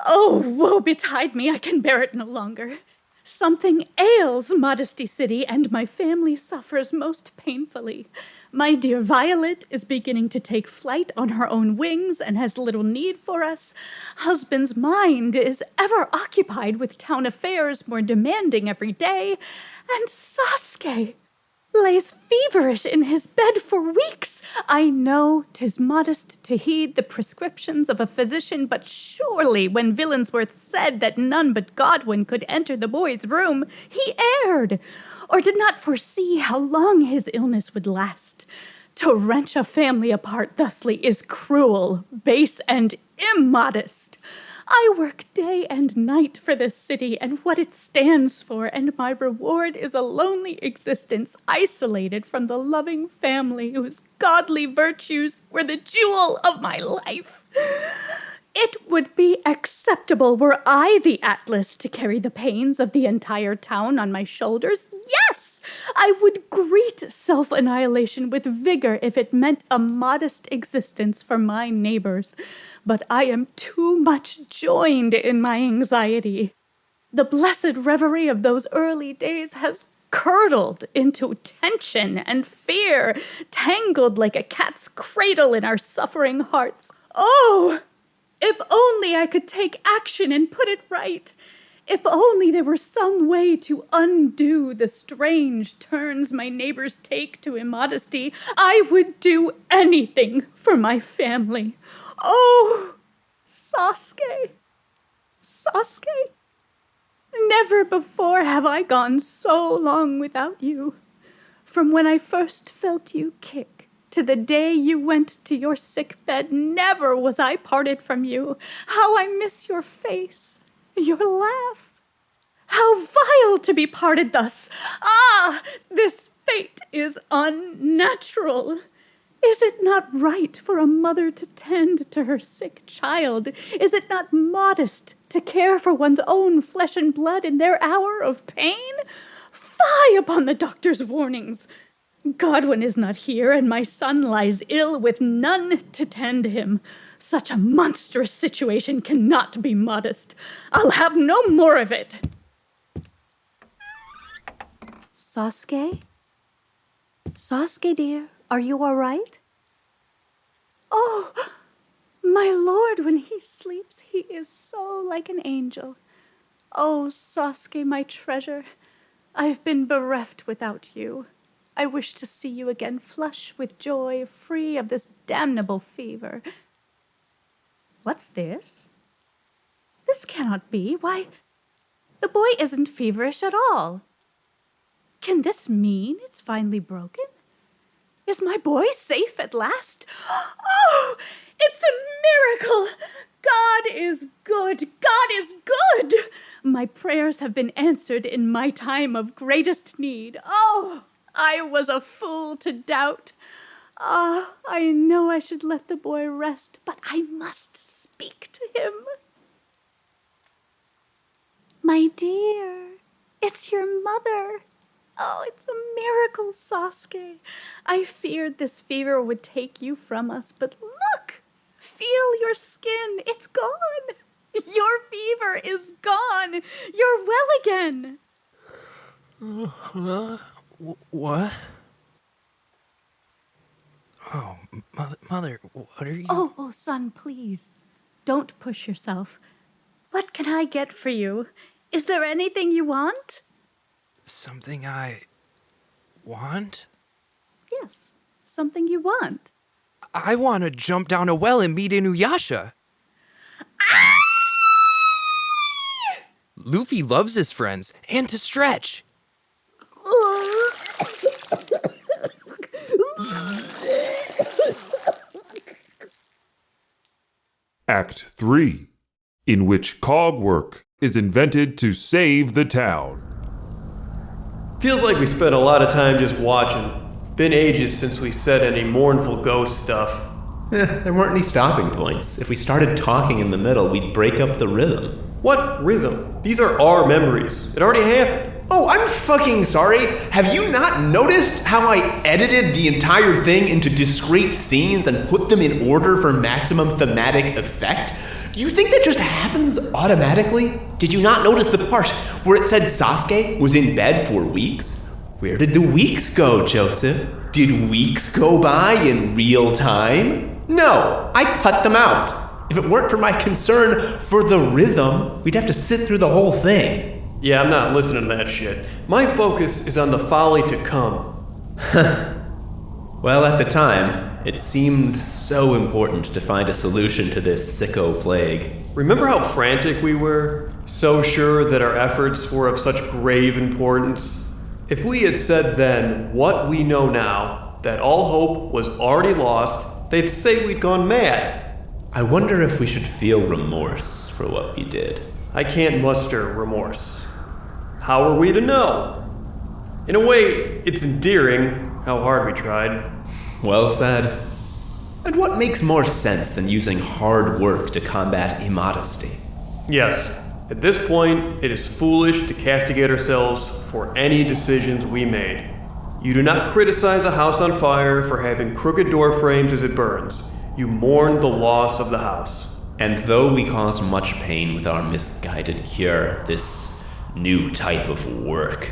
Oh, woe betide me, I can bear it no longer. Something ails Modesty City, and my family suffers most painfully. My dear Violet is beginning to take flight on her own wings and has little need for us. Husband's mind is ever occupied with town affairs more demanding every day. And Sasuke lays feverish in his bed for weeks. I know 'tis modest to heed the prescriptions of a physician, but surely when Villansworth said that none but Godwin could enter the boy's room, he erred, or did not foresee how long his illness would last. To wrench a family apart thusly is cruel, base, and immodest. I work day and night for this city and what it stands for, and my reward is a lonely existence isolated from the loving family whose godly virtues were the jewel of my life. It would be acceptable were I the Atlas to carry the pains of the entire town on my shoulders. Yes, I would greet self-annihilation with vigor if it meant a modest existence for my neighbors. But I am too much joined in my anxiety. The blessed reverie of those early days has curdled into tension and fear, tangled like a cat's cradle in our suffering hearts. Oh! If only I could take action and put it right. If only there were some way to undo the strange turns my neighbors take to immodesty, I would do anything for my family. Oh, Sasuke. Sasuke. Never before have I gone so long without you. From when I first felt you kick to the day you went to your sick bed, never was I parted from you. How I miss your face, your laugh. How vile to be parted thus. Ah, this fate is unnatural. Is it not right for a mother to tend to her sick child? Is it not modest to care for one's own flesh and blood in their hour of pain? Fie upon the doctor's warnings. Godwin is not here, and my son lies ill with none to tend him. Such a monstrous situation cannot be modest. I'll have no more of it. Sasuke? Sasuke, dear, are you all right? Oh, my lord, when he sleeps, he is so like an angel. Oh, Sasuke, my treasure, I've been bereft without you. I wish to see you again, flush with joy, free of this damnable fever. What's this? This cannot be. Why, the boy isn't feverish at all. Can this mean it's finally broken? Is my boy safe at last? Oh, it's a miracle! God is good! God is good! My prayers have been answered in my time of greatest need. Oh! I was a fool to doubt. Ah, I know I should let the boy rest, but I must speak to him. My dear, it's your mother. Oh, it's a miracle, Sasuke. I feared this fever would take you from us, but look! Feel your skin. It's gone. Your fever is gone. You're well again. What? Oh, mother, what are you? Oh, son, please. Don't push yourself. What can I get for you? Is there anything you want? Something I want? Yes, something you want. I want to jump down a well and meet Inuyasha. Luffy loves his friends, and to stretch. Act 3, in which cogwork is invented to save the town. Feels like we spent a lot of time just watching. Been ages since we said any mournful ghost stuff. There weren't any stopping points. If we started talking in the middle, we'd break up the rhythm. What rhythm? These are our memories. It already happened. Oh, I'm fucking sorry. Have you not noticed how I edited the entire thing into discrete scenes and put them in order for maximum thematic effect? Do you think that just happens automatically? Did you not notice the part where it said Sasuke was in bed for weeks? Where did the weeks go, Joseph? Did weeks go by in real time? No, I cut them out. If it weren't for my concern for the rhythm, we'd have to sit through the whole thing. Yeah, I'm not listening to that shit. My focus is on the folly to come. Well, at the time, it seemed so important to find a solution to this sicko plague. Remember how frantic we were? So sure that our efforts were of such grave importance? If we had said then what we know now, that all hope was already lost, they'd say we'd gone mad. I wonder if we should feel remorse for what we did. I can't muster remorse. How are we to know? In a way, it's endearing how hard we tried. Well said. And what makes more sense than using hard work to combat immodesty? Yes, at this point, it is foolish to castigate ourselves for any decisions we made. You do not criticize a house on fire for having crooked door frames as it burns. You mourn the loss of the house. And though we caused much pain with our misguided cure, this new type of work,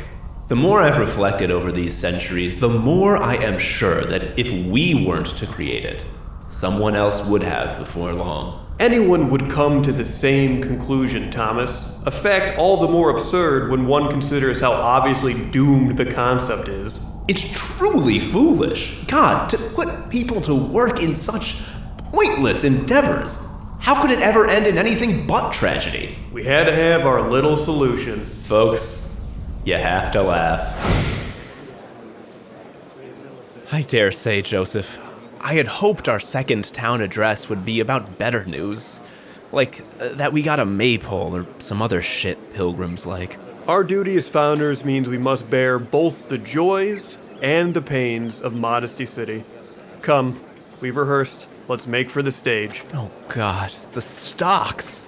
the more I've reflected over these centuries, the more I am sure that if we weren't to create it, someone else would have before long. Anyone would come to the same conclusion, Thomas. A fact all the more absurd when one considers how obviously doomed the concept is. It's truly foolish. God, to put people to work in such pointless endeavors. How could it ever end in anything but tragedy? We had to have our little solution. Folks, you have to laugh. I dare say, Joseph, I had hoped our second town address would be about better news. Like, that we got a maypole or some other shit pilgrims like. Our duty as founders means we must bear both the joys and the pains of Modesty City. Come, we've rehearsed. Let's make for the stage. Oh God, the stocks.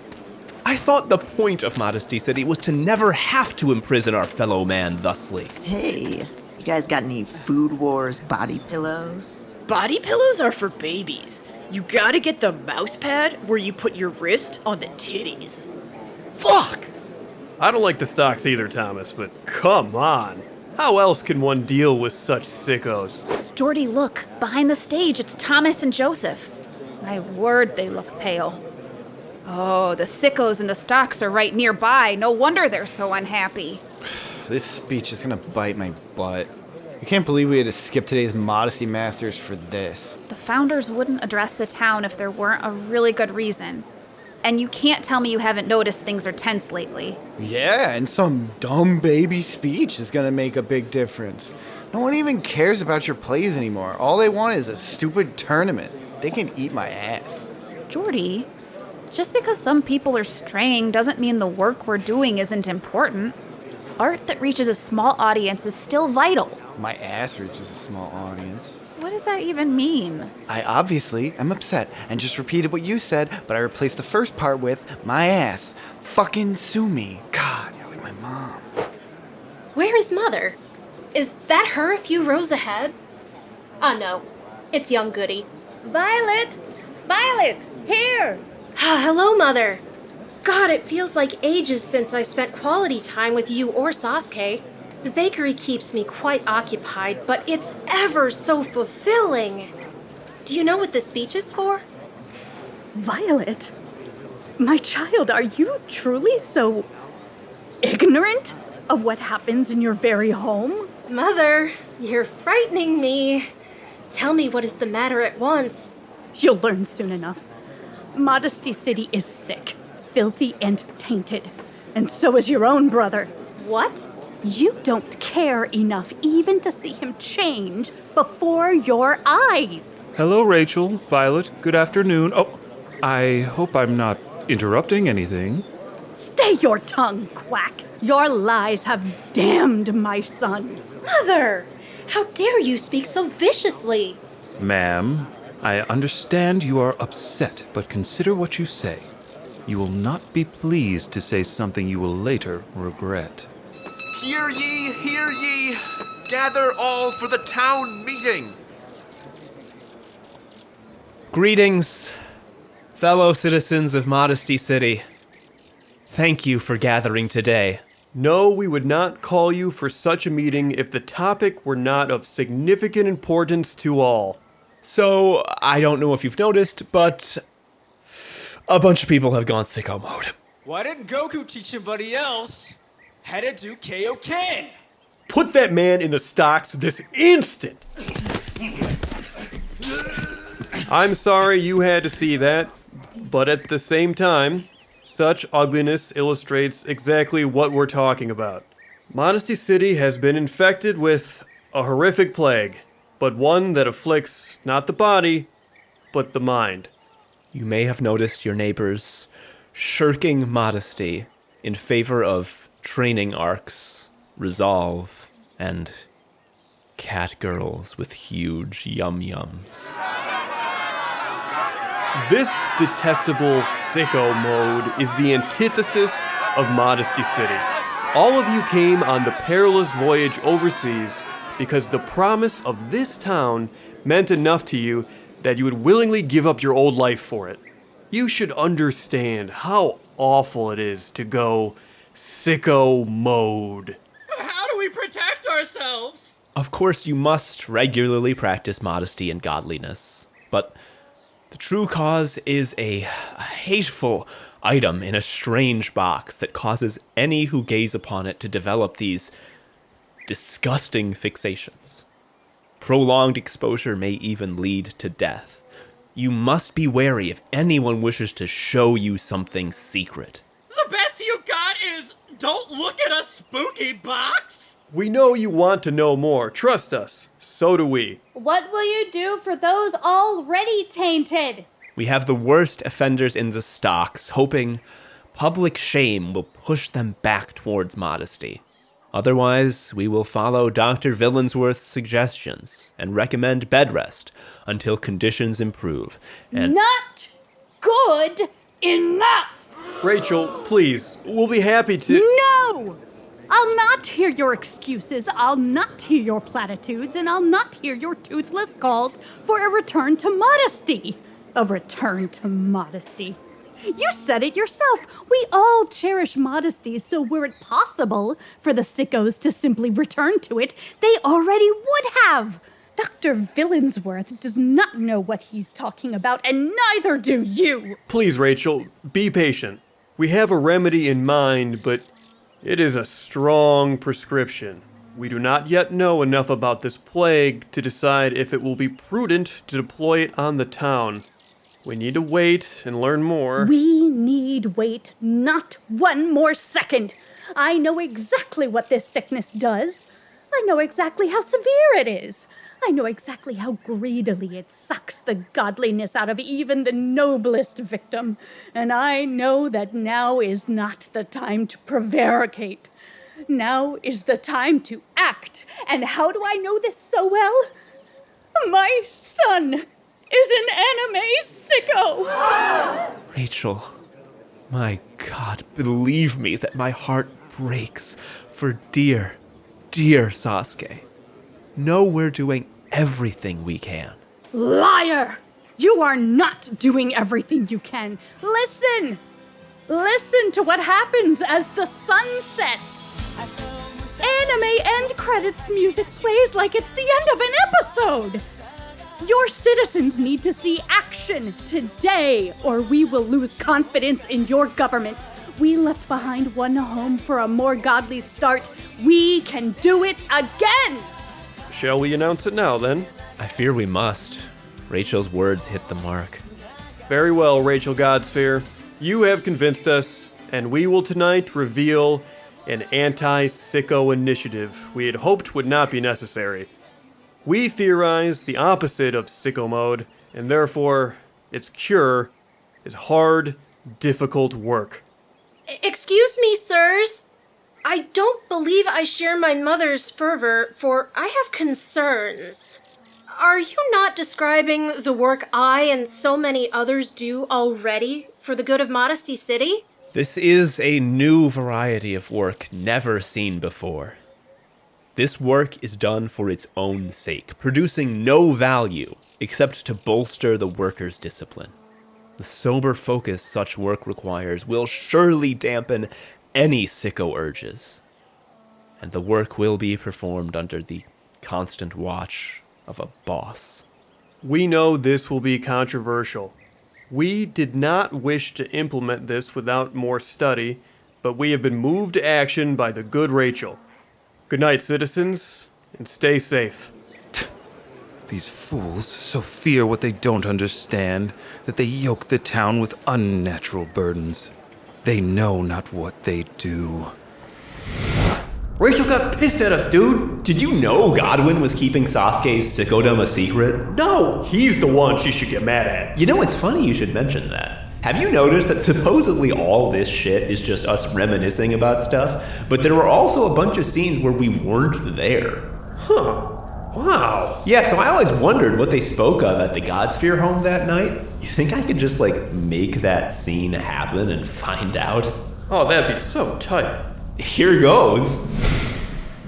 I thought the point of Modesty City was to never have to imprison our fellow man thusly. Hey, you guys got any Food Wars body pillows? Body pillows are for babies. You gotta get the mouse pad where you put your wrist on the titties. Fuck! I don't like the stocks either, Thomas, but come on. How else can one deal with such sickos? Jordy, look. Behind the stage, it's Thomas and Joseph. My word, they look pale. Oh, the sickos and the stocks are right nearby. No wonder they're so unhappy. This speech is gonna bite my butt. I can't believe we had to skip today's Modesty Masters for this. The founders wouldn't address the town if there weren't a really good reason. And you can't tell me you haven't noticed things are tense lately. Yeah, and some dumb baby speech is gonna make a big difference. No one even cares about your plays anymore. All they want is a stupid tournament. They can eat my ass. Jordy, just because some people are straying doesn't mean the work we're doing isn't important. Art that reaches a small audience is still vital. My ass reaches a small audience. What does that even mean? I obviously am upset and just repeated what you said, but I replaced the first part with my ass. Fucking sue me. God, you're like my mom. Where is Mother? Is that her a few rows ahead? Oh no, it's young Goody. Violet! Violet! Here! Hello, Mother. God, it feels like ages since I spent quality time with you or Sasuke. The bakery keeps me quite occupied, but it's ever so fulfilling. Do you know what this speech is for? Violet, my child, are you truly so ignorant of what happens in your very home? Mother, you're frightening me. Tell me what is the matter at once. You'll learn soon enough. Modesty City is sick, filthy, and tainted. And so is your own brother. What? You don't care enough even to see him change before your eyes. Hello, Rachel, Violet, good afternoon. Oh, I hope I'm not interrupting anything. Stay your tongue, quack. Your lies have damned my son. Mother, how dare you speak so viciously? Ma'am, I understand you are upset, but consider what you say. You will not be pleased to say something you will later regret. Hear ye, hear ye! Gather all for the town meeting! Greetings, fellow citizens of Modesty City. Thank you for gathering today. No, we would not call you for such a meeting if the topic were not of significant importance to all. So, I don't know if you've noticed, but a bunch of people have gone sicko mode. Why didn't Goku teach somebody else how to do Kaioken? Put that man in the stocks this instant! I'm sorry you had to see that, but at the same time, such ugliness illustrates exactly what we're talking about. Modesty City has been infected with a horrific plague, but one that afflicts not the body, but the mind. You may have noticed your neighbors shirking modesty in favor of training arcs, resolve, and cat girls with huge yum-yums. This detestable sicko mode is the antithesis of Modesty City. All of you came on the perilous voyage overseas because the promise of this town meant enough to you that you would willingly give up your old life for it. You should understand how awful it is to go sicko mode. How do we protect ourselves? Of course, you must regularly practice modesty and godliness, but the true cause is a hateful item in a strange box that causes any who gaze upon it to develop these disgusting fixations. Prolonged exposure may even lead to death. You must be wary if anyone wishes to show you something secret. The best you got is, don't look at a spooky box! We know you want to know more, trust us. So do we. What will you do for those already tainted? We have the worst offenders in the stocks, hoping public shame will push them back towards modesty. Otherwise, we will follow Dr. Villansworth's suggestions and recommend bed rest until conditions improve. And Not good enough! Rachel, please, we'll be happy to— No! I'll not hear your excuses, I'll not hear your platitudes, and I'll not hear your toothless calls for a return to modesty. A return to modesty. You said it yourself. We all cherish modesty, so were it possible for the sickos to simply return to it, they already would have. Dr. Villansworth does not know what he's talking about, and neither do you. Please, Rachel, be patient. We have a remedy in mind, but it is a strong prescription. We do not yet know enough about this plague to decide if it will be prudent to deploy it on the town. We need to wait and learn more. We need wait not one more second. I know exactly what this sickness does. I know exactly how severe it is. I know exactly how greedily it sucks the godliness out of even the noblest victim. And I know that now is not the time to prevaricate. Now is the time to act. And how do I know this so well? My son is an anime sicko. Rachel, my God, believe me that my heart breaks for dear, dear Sasuke. No, we're doing everything we can. Liar! You are not doing everything you can. Listen! Listen to what happens as the sun sets. Anime end credits music plays like it's the end of an episode. Your citizens need to see action today, or we will lose confidence in your government. We left behind one home for a more godly start. We can do it again! Shall we announce it now, then? I fear we must. Rachel's words hit the mark. Very well, Rachel Godsphere. You have convinced us, and we will tonight reveal an anti-sicko initiative we had hoped would not be necessary. We theorize the opposite of sicko mode, and therefore its cure is hard, difficult work. Excuse me, sirs. I don't believe I share my mother's fervor, for I have concerns. Are you not describing the work I and so many others do already for the good of Modesty City? This is a new variety of work never seen before. This work is done for its own sake, producing no value except to bolster the worker's discipline. The sober focus such work requires will surely dampen any sicko urges, and the work will be performed under the constant watch of a boss. We know this will be controversial. We did not wish to implement this without more study, but we have been moved to action by the good Rachel. Good night, citizens, and stay safe. These fools so fear what they don't understand that they yoke the town with unnatural burdens. They know not what they do. Rachel got pissed at us, dude. Did you know Godwin was keeping Sasuke's sickodom a secret? No, he's the one she should get mad at. You know, it's funny you should mention that. Have you noticed that supposedly all this shit is just us reminiscing about stuff, but there were also a bunch of scenes where we weren't there? Huh. Wow. Yeah, so I always wondered what they spoke of at the Godsphere home that night. You think I could just, make that scene happen and find out? Oh, that'd be so tight. Here goes.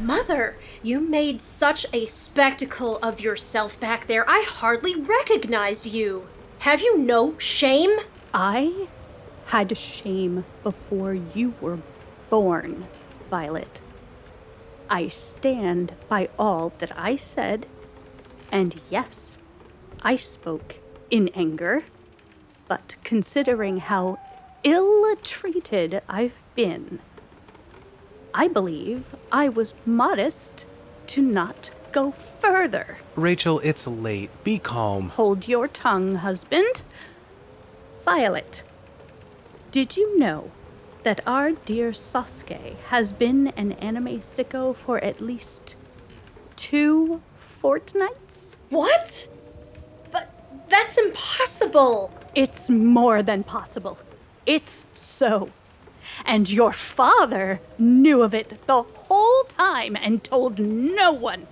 Mother, you made such a spectacle of yourself back there, I hardly recognized you. Have you no shame? I had shame before you were born, Violet. I stand by all that I said, and yes, I spoke in anger, but considering how ill-treated I've been, I believe I was modest to not go further. Rachel, it's late. Be calm. Hold your tongue, husband. Violet, did you know that our dear Sasuke has been an anime sicko for at least 2 fortnights? What? But that's impossible. It's more than possible. It's so. And your father knew of it the whole time and told no one.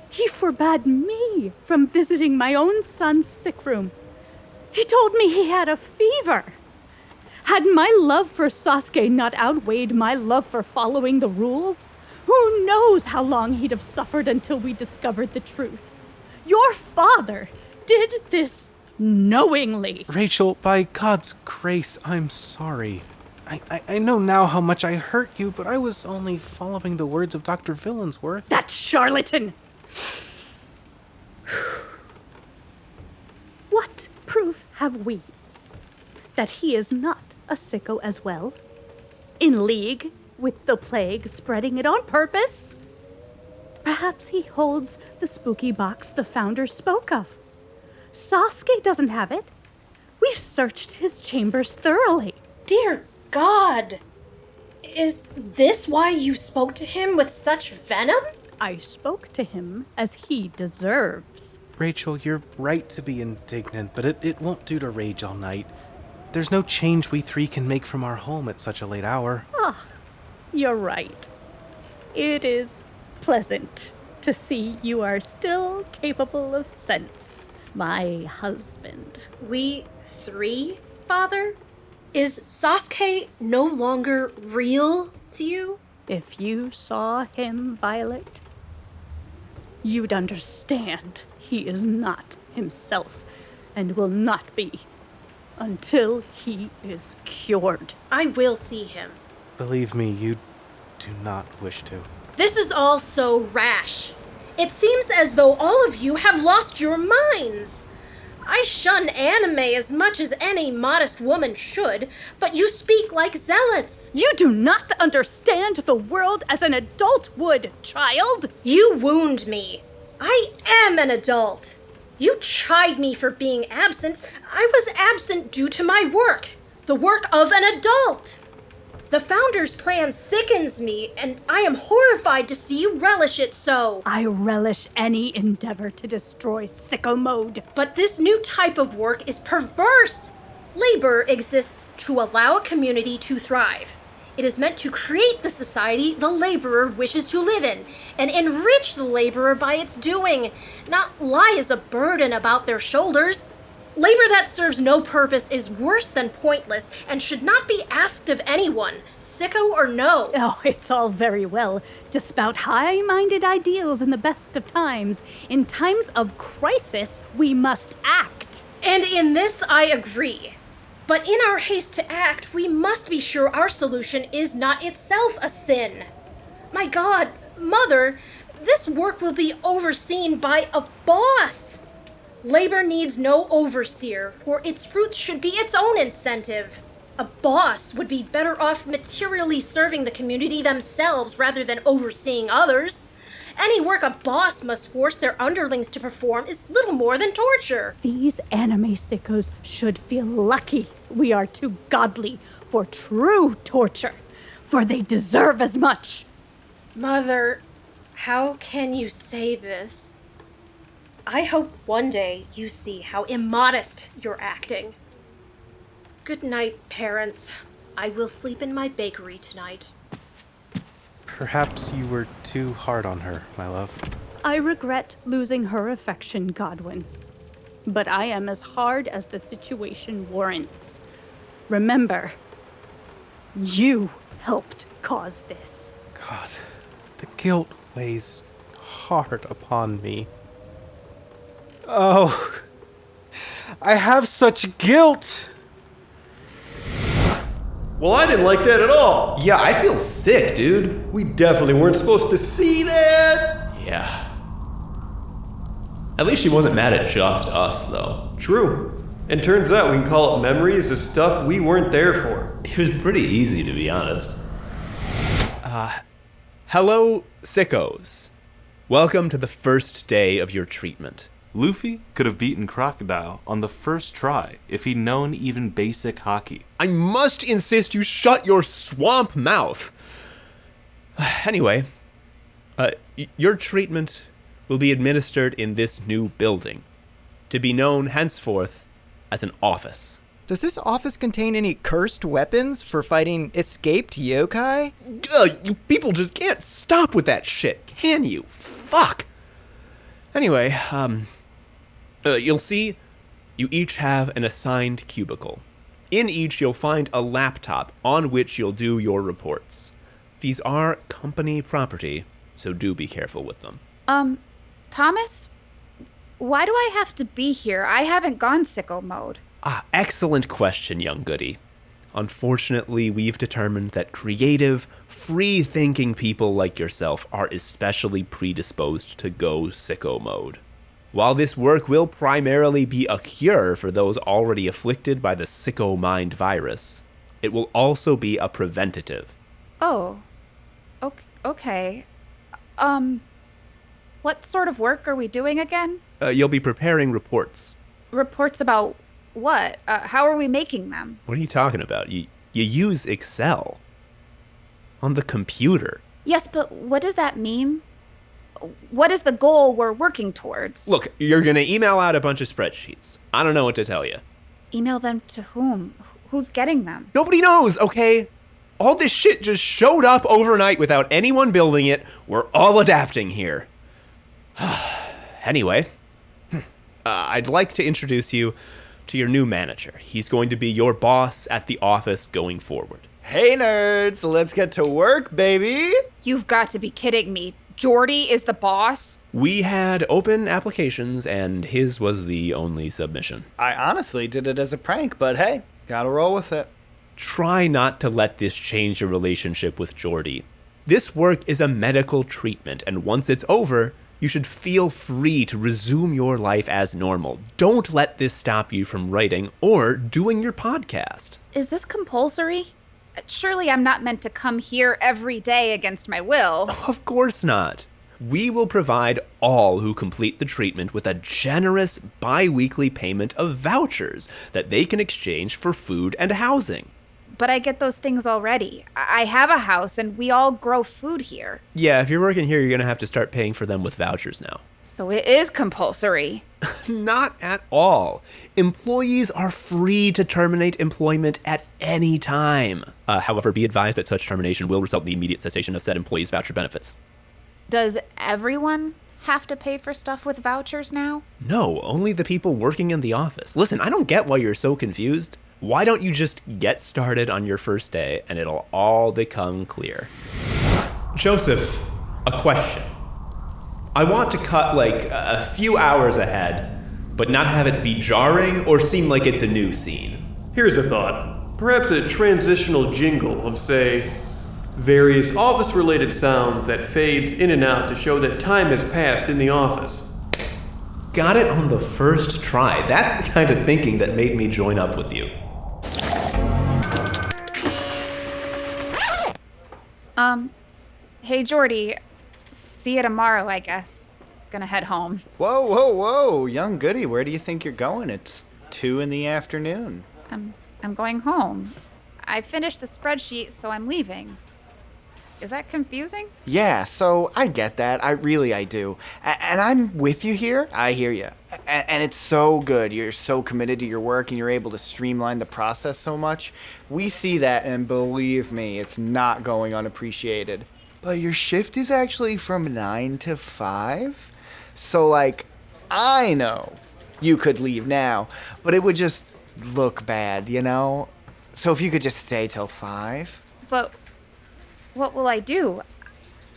He forbade me from visiting my own son's sick room. He told me he had a fever. Had my love for Sasuke not outweighed my love for following the rules, who knows how long he'd have suffered until we discovered the truth. Your father did this knowingly. Rachel, by God's grace, I'm sorry. I know now how much I hurt you, but I was only following the words of Dr. Villansworth. That charlatan! What proof have we that he is not a sicko as well? In league with the plague, spreading it on purpose? Perhaps he holds the spooky box the founder spoke of. Sasuke doesn't have it. We've searched his chambers thoroughly. Dear God, is this why you spoke to him with such venom? I spoke to him as he deserves. Rachel, you're right to be indignant, but it won't do to rage all night. There's no change we 3 can make from our home at such a late hour. Ah, you're right. It is pleasant to see you are still capable of sense, my husband. We 3, Father? Is Sasuke no longer real to you? If you saw him, Violet, you'd understand he is not himself and will not be until he is cured. I will see him. Believe me, you do not wish to. This is all so rash. It seems as though all of you have lost your minds. I shun anime as much as any modest woman should, but you speak like zealots. You do not understand the world as an adult would, child. You wound me. I am an adult. You chide me for being absent. I was absent due to my work, the work of an adult. The Founder's plan sickens me, and I am horrified to see you relish it so. I relish any endeavor to destroy sicko mode. But this new type of work is perverse. Labor exists to allow a community to thrive. It is meant to create the society the laborer wishes to live in, and enrich the laborer by its doing, not lie as a burden about their shoulders. Labor that serves no purpose is worse than pointless and should not be asked of anyone, sicko or no. Oh, it's all very well to spout high-minded ideals in the best of times. In times of crisis, we must act. And in this I agree. But in our haste to act, we must be sure our solution is not itself a sin. My God, Mother, this work will be overseen by a boss. Labor needs no overseer, for its fruits should be its own incentive. A boss would be better off materially serving the community themselves rather than overseeing others. Any work a boss must force their underlings to perform is little more than torture. These anime sickos should feel lucky we are too godly for true torture, for they deserve as much. Mother, how can you say this? I hope one day you see how immodest you're acting. Good night, parents. I will sleep in my bakery tonight. Perhaps you were too hard on her, my love. I regret losing her affection, Godwin. But I am as hard as the situation warrants. Remember, you helped cause this. God, the guilt weighs hard upon me. Oh, I have such guilt. Well, I didn't like that at all. Yeah, I feel sick, dude. We definitely weren't supposed to see that. Yeah. At least she wasn't mad at just us, though. True. And turns out we can call it memories of stuff we weren't there for. It was pretty easy, to be honest. Hello, sickos. Welcome to the first day of your treatment. Luffy could have beaten Crocodile on the first try if he'd known even basic hockey. I must insist you shut your swamp mouth. Anyway, your treatment will be administered in this new building, to be known henceforth as an office. Does this office contain any cursed weapons for fighting escaped yokai? You people just can't stop with that shit, can you? Fuck! Anyway, you'll see you each have an assigned cubicle. In each, you'll find a laptop on which you'll do your reports. These are company property, so do be careful with them. Thomas? Why do I have to be here? I haven't gone sicko mode. Excellent question, young goody. Unfortunately, we've determined that creative, free-thinking people like yourself are especially predisposed to go sicko mode. While this work will primarily be a cure for those already afflicted by the sicko mind virus, it will also be a preventative. Oh. Okay. What sort of work are we doing again? You'll be preparing reports. Reports about what? How are we making them? What are you talking about? You use Excel. On the computer. Yes, but what does that mean? What is the goal we're working towards? Look, you're gonna email out a bunch of spreadsheets. I don't know what to tell you. Email them to whom? Who's getting them? Nobody knows, okay? All this shit just showed up overnight without anyone building it. We're all adapting here. Anyway, I'd like to introduce you to your new manager. He's going to be your boss at the office going forward. Hey nerds, let's get to work, baby! You've got to be kidding me. Jordy is the boss? We had open applications, and his was the only submission. I honestly did it as a prank, but hey, gotta roll with it. Try not to let this change your relationship with Jordy. This work is a medical treatment, and once it's over, you should feel free to resume your life as normal. Don't let this stop you from writing or doing your podcast. Is this compulsory? Surely I'm not meant to come here every day against my will. Of course not. We will provide all who complete the treatment with a generous bi-weekly payment of vouchers that they can exchange for food and housing. But I get those things already. I have a house and we all grow food here. Yeah, if you're working here, you're going to have to start paying for them with vouchers now. So it is compulsory. Not at all. Employees are free to terminate employment at any time. However, be advised that such termination will result in the immediate cessation of said employees' voucher benefits. Does everyone have to pay for stuff with vouchers now? No, only the people working in the office. Listen, I don't get why you're so confused. Why don't you just get started on your first day and it'll all become clear? Joseph, a question. I want to cut like a few hours ahead, but not have it be jarring or seem like it's a new scene. Here's a thought. Perhaps a transitional jingle of, say, various office-related sounds that fades in and out to show that time has passed in the office. Got it on the first try. That's the kind of thinking that made me join up with you. Hey Jordy, see you tomorrow, I guess. Gonna head home. Whoa, whoa, whoa, young goody, where do you think you're going? It's 2 p.m. I'm going home. I finished the spreadsheet, so I'm leaving. Is that confusing? Yeah, so I get that. I do. And I'm with you here. I hear you. And it's so good. You're so committed to your work and you're able to streamline the process so much. We see that, and believe me, it's not going unappreciated. But your shift is actually from 9 to 5. So, like, I know you could leave now, but it would just look bad, you know? So if you could just stay till 5. But what will I do?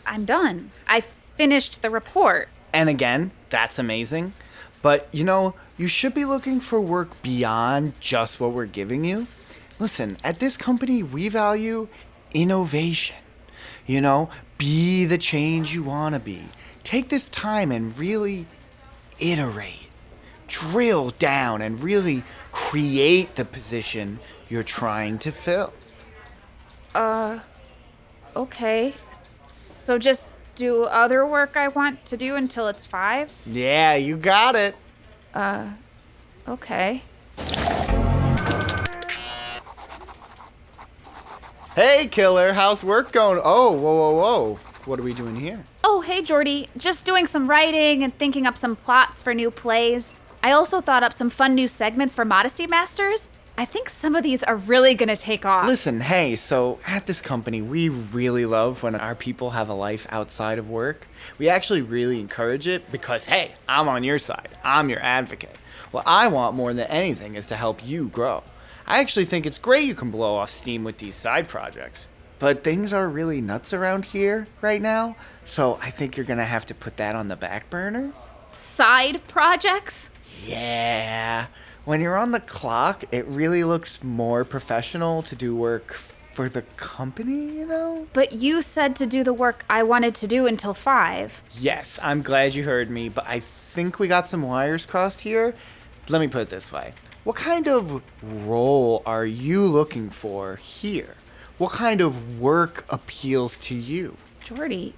I'm done. I finished the report. And again, that's amazing. But, you know, you should be looking for work beyond just what we're giving you. Listen, at this company, we value innovation. You know, be the change you want to be. Take this time and really iterate. Drill down and really create the position you're trying to fill. Okay. So just do other work I want to do until it's 5? Yeah, you got it. Okay. Hey, killer, how's work going? Oh, whoa. What are we doing here? Oh, hey, Jordy. Just doing some writing and thinking up some plots for new plays. I also thought up some fun new segments for Modesty Masters. I think some of these are really gonna take off. Listen, hey, so at this company, we really love when our people have a life outside of work. We actually really encourage it because, hey, I'm on your side. I'm your advocate. What I want more than anything is to help you grow. I actually think it's great you can blow off steam with these side projects. But things are really nuts around here right now, so I think you're gonna have to put that on the back burner. Side projects? Yeah. When you're on the clock, it really looks more professional to do work for the company, you know? But you said to do the work I wanted to do until 5. Yes, I'm glad you heard me, but I think we got some wires crossed here. Let me put it this way. What kind of role are you looking for here? What kind of work appeals to you? Jordy,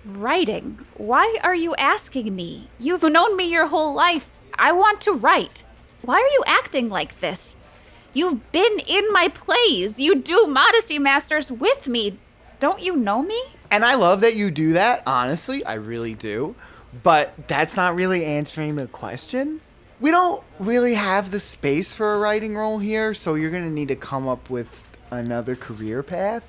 writing. Why are you asking me? You've known me your whole life. I want to write. Why are you acting like this? You've been in my plays. You do Modesty Masters with me. Don't you know me? And I love that you do that, honestly. I really do. But that's not really answering the question. We don't really have the space for a writing role here, so you're going to need to come up with another career path.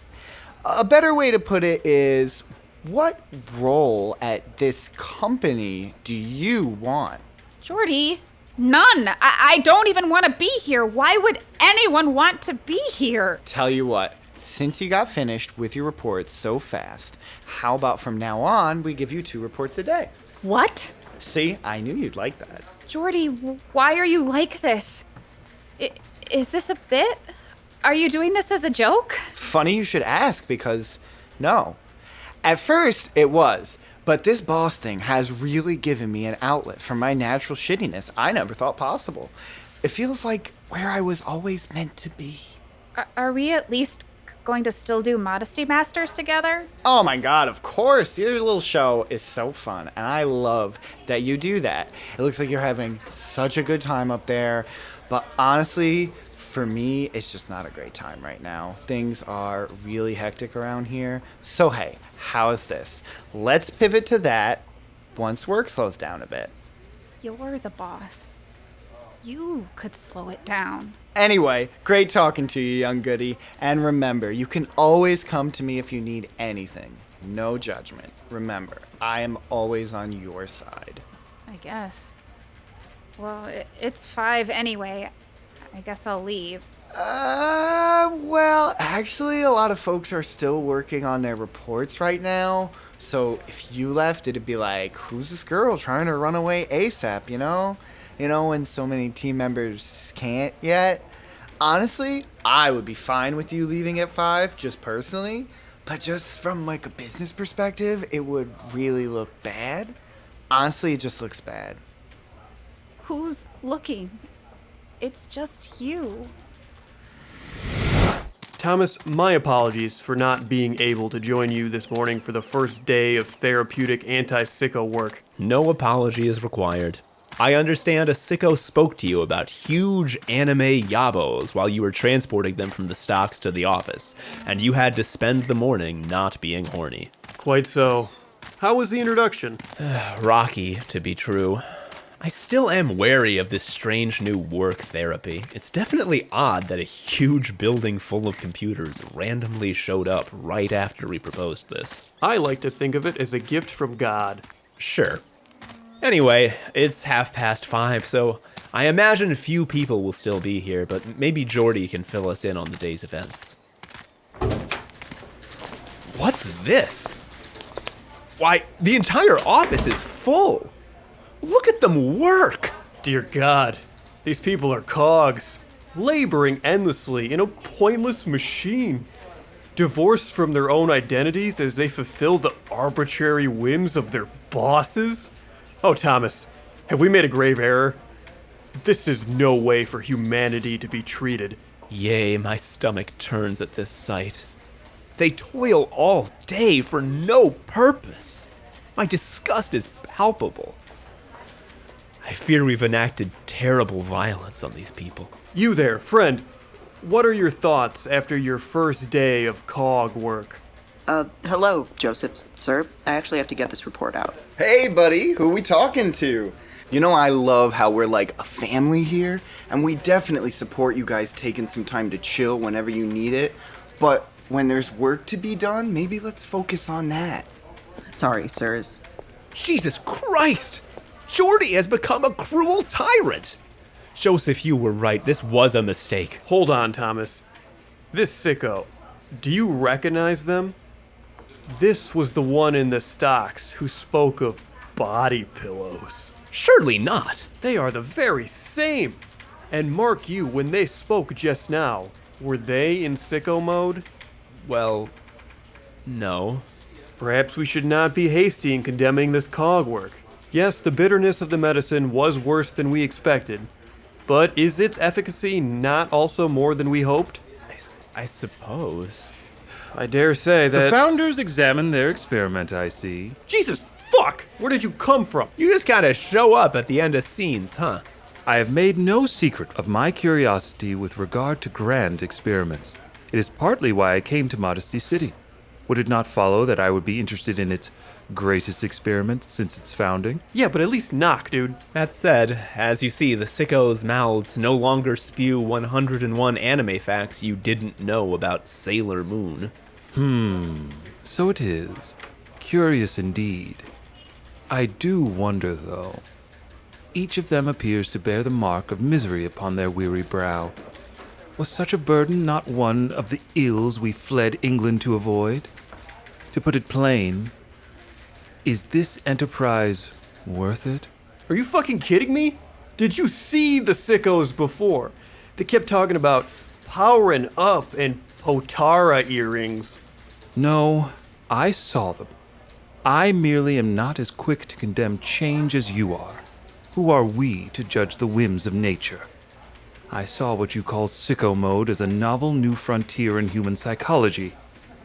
A better way to put it is, what role at this company do you want? Jordy, none. I don't even want to be here. Why would anyone want to be here? Tell you what, since you got finished with your reports so fast, how about from now on we give you 2 reports a day? What? See, I knew you'd like that. Jordy, why are you like this? Is this a bit? Are you doing this as a joke? Funny you should ask, because no. At first, it was. But this boss thing has really given me an outlet for my natural shittiness I never thought possible. It feels like where I was always meant to be. Are we at least going to still do Modesty Masters together? Oh my god, of course. Your little show is so fun, and I love that you do that. It looks like you're having such a good time up there, but honestly, for me, it's just not a great time right now. Things are really hectic around here. So hey, how's this? Let's pivot to that once work slows down a bit. You're the boss. You could slow it down. Anyway, great talking to you, young goody. And remember, you can always come to me if you need anything. No judgment. Remember, I am always on your side. I guess. Well, it's 5 anyway. I guess I'll leave. Well, actually, a lot of folks are still working on their reports right now. So if you left, it'd be like, who's this girl trying to run away ASAP, you know? You know, when so many team members can't yet. Honestly, I would be fine with you leaving at 5, just personally. But just from, like, a business perspective, it would really look bad. Honestly, it just looks bad. Who's looking? It's just you. Thomas, my apologies for not being able to join you this morning for the first day of therapeutic anti-sicko work. No apology is required. I understand a sicko spoke to you about huge anime yabos while you were transporting them from the stocks to the office, and you had to spend the morning not being horny. Quite so. How was the introduction? Rocky, to be true. I still am wary of this strange new work therapy. It's definitely odd that a huge building full of computers randomly showed up right after we proposed this. I like to think of it as a gift from God. Sure. Anyway, it's 5:30, so I imagine few people will still be here, but maybe Jordy can fill us in on the day's events. What's this? Why, the entire office is full. Look at them work! Dear God, these people are cogs, laboring endlessly in a pointless machine, divorced from their own identities as they fulfill the arbitrary whims of their bosses. Oh, Thomas, have we made a grave error? This is no way for humanity to be treated. Yea, my stomach turns at this sight. They toil all day for no purpose. My disgust is palpable. I fear we've enacted terrible violence on these people. You there, friend. What are your thoughts after your first day of cog work? Hello, Joseph. Sir, I actually have to get this report out. Hey, buddy, who we talking to? You know, I love how we're like a family here, and we definitely support you guys taking some time to chill whenever you need it. But when there's work to be done, maybe let's focus on that. Sorry, sirs. Jesus Christ! Jordy has become a cruel tyrant! Joseph, you were right. This was a mistake. Hold on, Thomas. This sicko, do you recognize them? This was the one in the stocks who spoke of body pillows. Surely not. They are the very same. And mark you, when they spoke just now, were they in sicko mode? Well, no. Perhaps we should not be hasty in condemning this cog work. Yes, the bitterness of the medicine was worse than we expected, but is its efficacy not also more than we hoped? I suppose. I dare say that... The founders examined their experiment, I see. Jesus fuck! Where did you come from? You just kind of show up at the end of scenes, huh? I have made no secret of my curiosity with regard to grand experiments. It is partly why I came to Modesty City. Would it not follow that I would be interested in its greatest experiment since its founding? Yeah, but at least knock, dude. That said, as you see, the sickos' mouths no longer spew 101 anime facts you didn't know about Sailor Moon. So it is. Curious indeed. I do wonder, though. Each of them appears to bear the mark of misery upon their weary brow. Was such a burden not one of the ills we fled England to avoid? To put it plain, is this enterprise worth it? Are you fucking kidding me? Did you see the sickos before? They kept talking about powering up and Potara earrings. No, I saw them. I merely am not as quick to condemn change as you are. Who are we to judge the whims of nature? I saw what you call sicko mode as a novel new frontier in human psychology.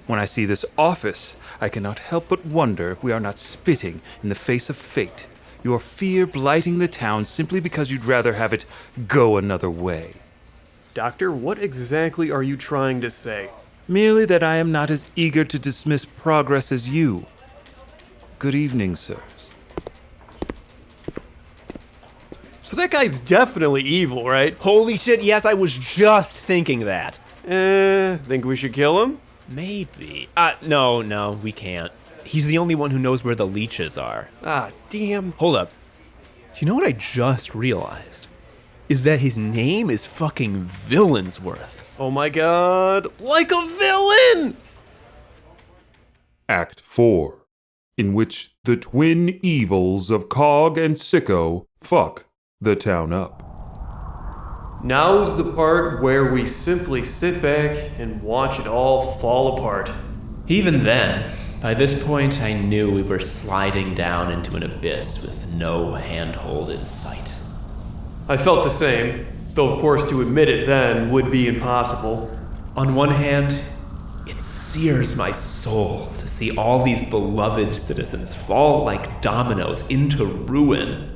When I see this office, I cannot help but wonder if we are not spitting in the face of fate, your fear blighting the town simply because you'd rather have it go another way. Doctor, what exactly are you trying to say? Merely that I am not as eager to dismiss progress as you. Good evening, sirs. So that guy's definitely evil, right? Holy shit, yes, I was just thinking that. Think we should kill him? Maybe. No, we can't. He's the only one who knows where the leeches are. Ah, damn. Hold up. Do you know what I just realized? Is that his name is fucking Villansworth. Oh my god, like a villain! Act 4, in which the twin evils of Cog and Sicko fuck the town up. Now's the part where we simply sit back and watch it all fall apart. Even then, by this point, I knew we were sliding down into an abyss with no handhold in sight. I felt the same, though of course to admit it then would be impossible. On one hand, it sears my soul to see all these beloved citizens fall like dominoes into ruin.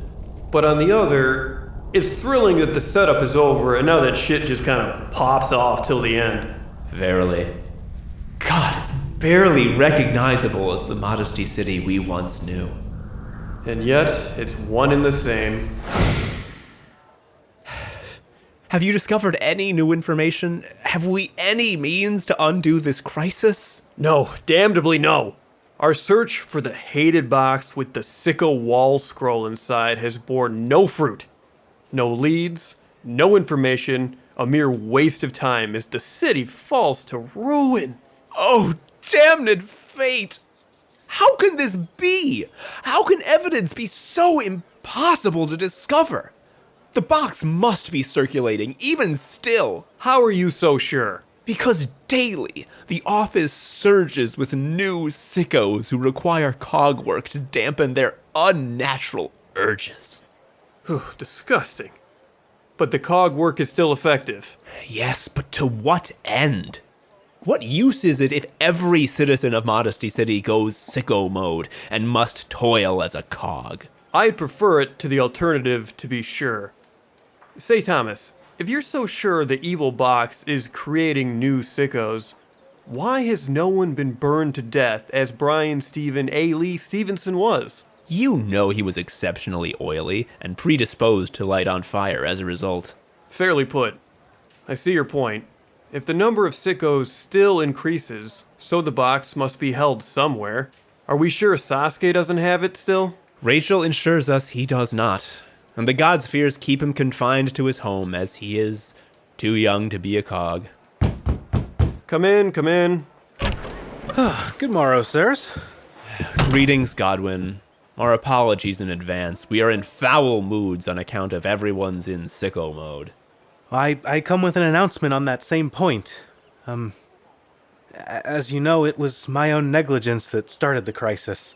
But on the other, it's thrilling that the setup is over and now that shit just kind of pops off till the end. Verily. God, it's barely recognizable as the Modesty City we once knew. And yet, it's one and the same. Have you discovered any new information? Have we any means to undo this crisis? No, damnably no. Our search for the hated box with the sicko wall scroll inside has borne no fruit. No leads, no information, a mere waste of time as the city falls to ruin. Oh, damned fate! How can this be? How can evidence be so impossible to discover? The box must be circulating, even still. How are you so sure? Because daily, the office surges with new sickos who require cog work to dampen their unnatural urges. Disgusting. But the cog work is still effective. Yes, but to what end? What use is it if every citizen of Modesty City goes sicko mode and must toil as a cog? I'd prefer it to the alternative, to be sure. Say, Thomas, if you're so sure the evil box is creating new sickos, why has no one been burned to death as Brian Stephen A. Lee Stevenson was? You know he was exceptionally oily and predisposed to light on fire as a result. Fairly put. I see your point. If the number of sickos still increases, so the box must be held somewhere. Are we sure Sasuke doesn't have it still? Rachel assures us he does not, and the god's fears keep him confined to his home as he is too young to be a cog. Come in, come in. Good morrow, sirs. Greetings, Godwin. Our apologies in advance. We are in foul moods on account of everyone's in sicko mode. I come with an announcement on that same point. As you know, it was my own negligence that started the crisis.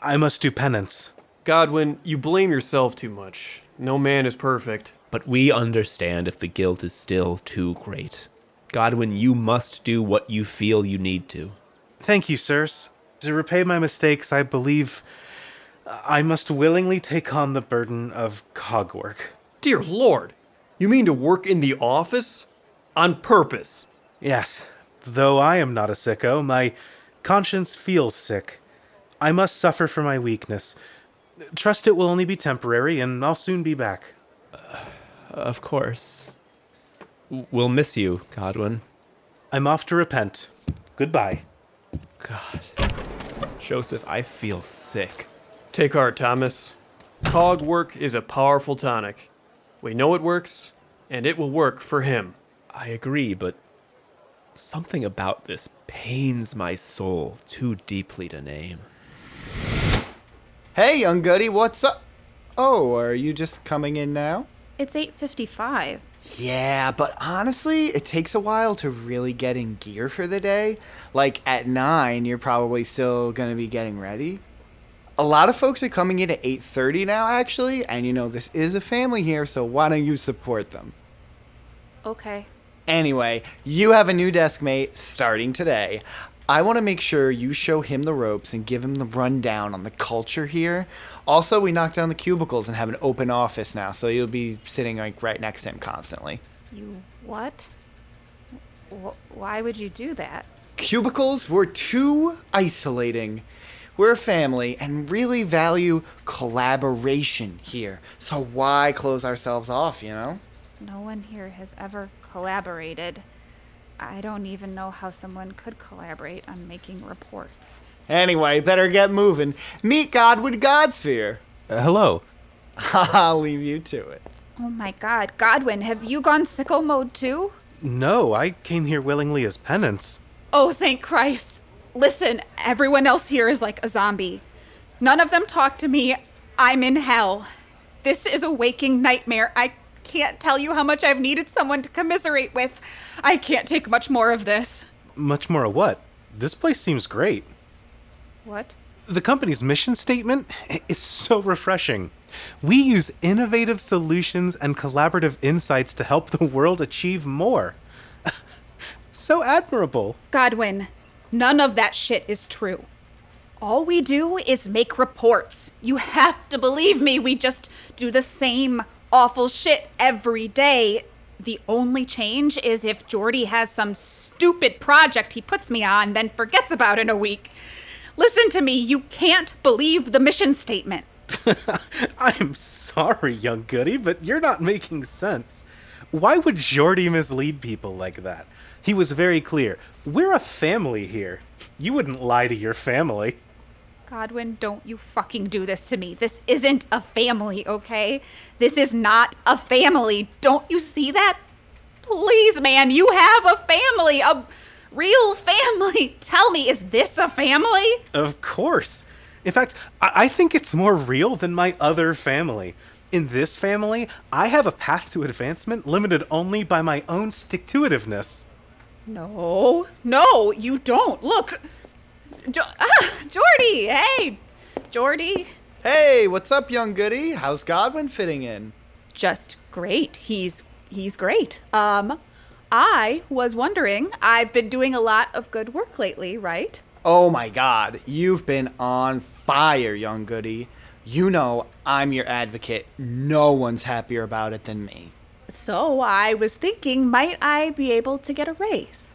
I must do penance. Godwin, you blame yourself too much. No man is perfect. But we understand if the guilt is still too great. Godwin, you must do what you feel you need to. Thank you, sirs. To repay my mistakes, I believe I must willingly take on the burden of cog work. Dear Lord, you mean to work in the office? On purpose? Yes. Though I am not a sicko, my conscience feels sick. I must suffer for my weakness. Trust it will only be temporary, and I'll soon be back. Of course. We'll miss you, Godwin. I'm off to repent. Goodbye. God. Joseph, I feel sick. Take heart, Thomas. Cog work is a powerful tonic. We know it works, and it will work for him. I agree, but something about this pains my soul too deeply to name. Hey, young goody, what's up? Oh, are you just coming in now? It's 8:55. Yeah, but honestly, it takes a while to really get in gear for the day. Like, at 9, you're probably still gonna be getting ready. A lot of folks are coming in at 8:30 now, actually, and this is a family here, so why don't you support them? Okay. Anyway, you have a new desk mate starting today. I want to make sure you show him the ropes and give him the rundown on the culture here. Also, we knocked down the cubicles and have an open office now, so you'll be sitting right next to him constantly. You what? Why would you do that? Cubicles were too isolating. We're a family and really value collaboration here. So why close ourselves off, No one here has ever collaborated. I don't even know how someone could collaborate on making reports. Anyway, better get moving. Meet Godwin Godsphere. Hello. I'll leave you to it. Oh my god, Godwin, have you gone sicko mode too? No, I came here willingly as penance. Oh, thank Christ. Listen, everyone else here is like a zombie. None of them talk to me. I'm in hell. This is a waking nightmare. I can't tell you how much I've needed someone to commiserate with. I can't take much more of this. Much more of what? This place seems great. What? The company's mission statement is so refreshing. We use innovative solutions and collaborative insights to help the world achieve more. So admirable. Godwin, none of that shit is true. All we do is make reports. You have to believe me, we just do the same awful shit every day. The only change is if Jordy has some stupid project he puts me on, then forgets about in a week. Listen to me, you can't believe the mission statement. I'm sorry, young goody, but you're not making sense. Why would Jordy mislead people like that? He was very clear. We're a family here. You wouldn't lie to your family. Godwin, don't you fucking do this to me. This isn't a family, okay? This is not a family. Don't you see that? Please, man, you have a family, a real family. Tell me, is this a family? Of course. In fact, I think it's more real than my other family. In this family, I have a path to advancement limited only by my own stick-to-itiveness. No, you don't. Look. Jordy, hey. Jordy. Hey, what's up, young goody? How's Godwin fitting in? Just great. He's great. I was wondering, I've been doing a lot of good work lately, right? Oh my god, you've been on fire, young goody. You know I'm your advocate. No one's happier about it than me. So I was thinking, might I be able to get a raise?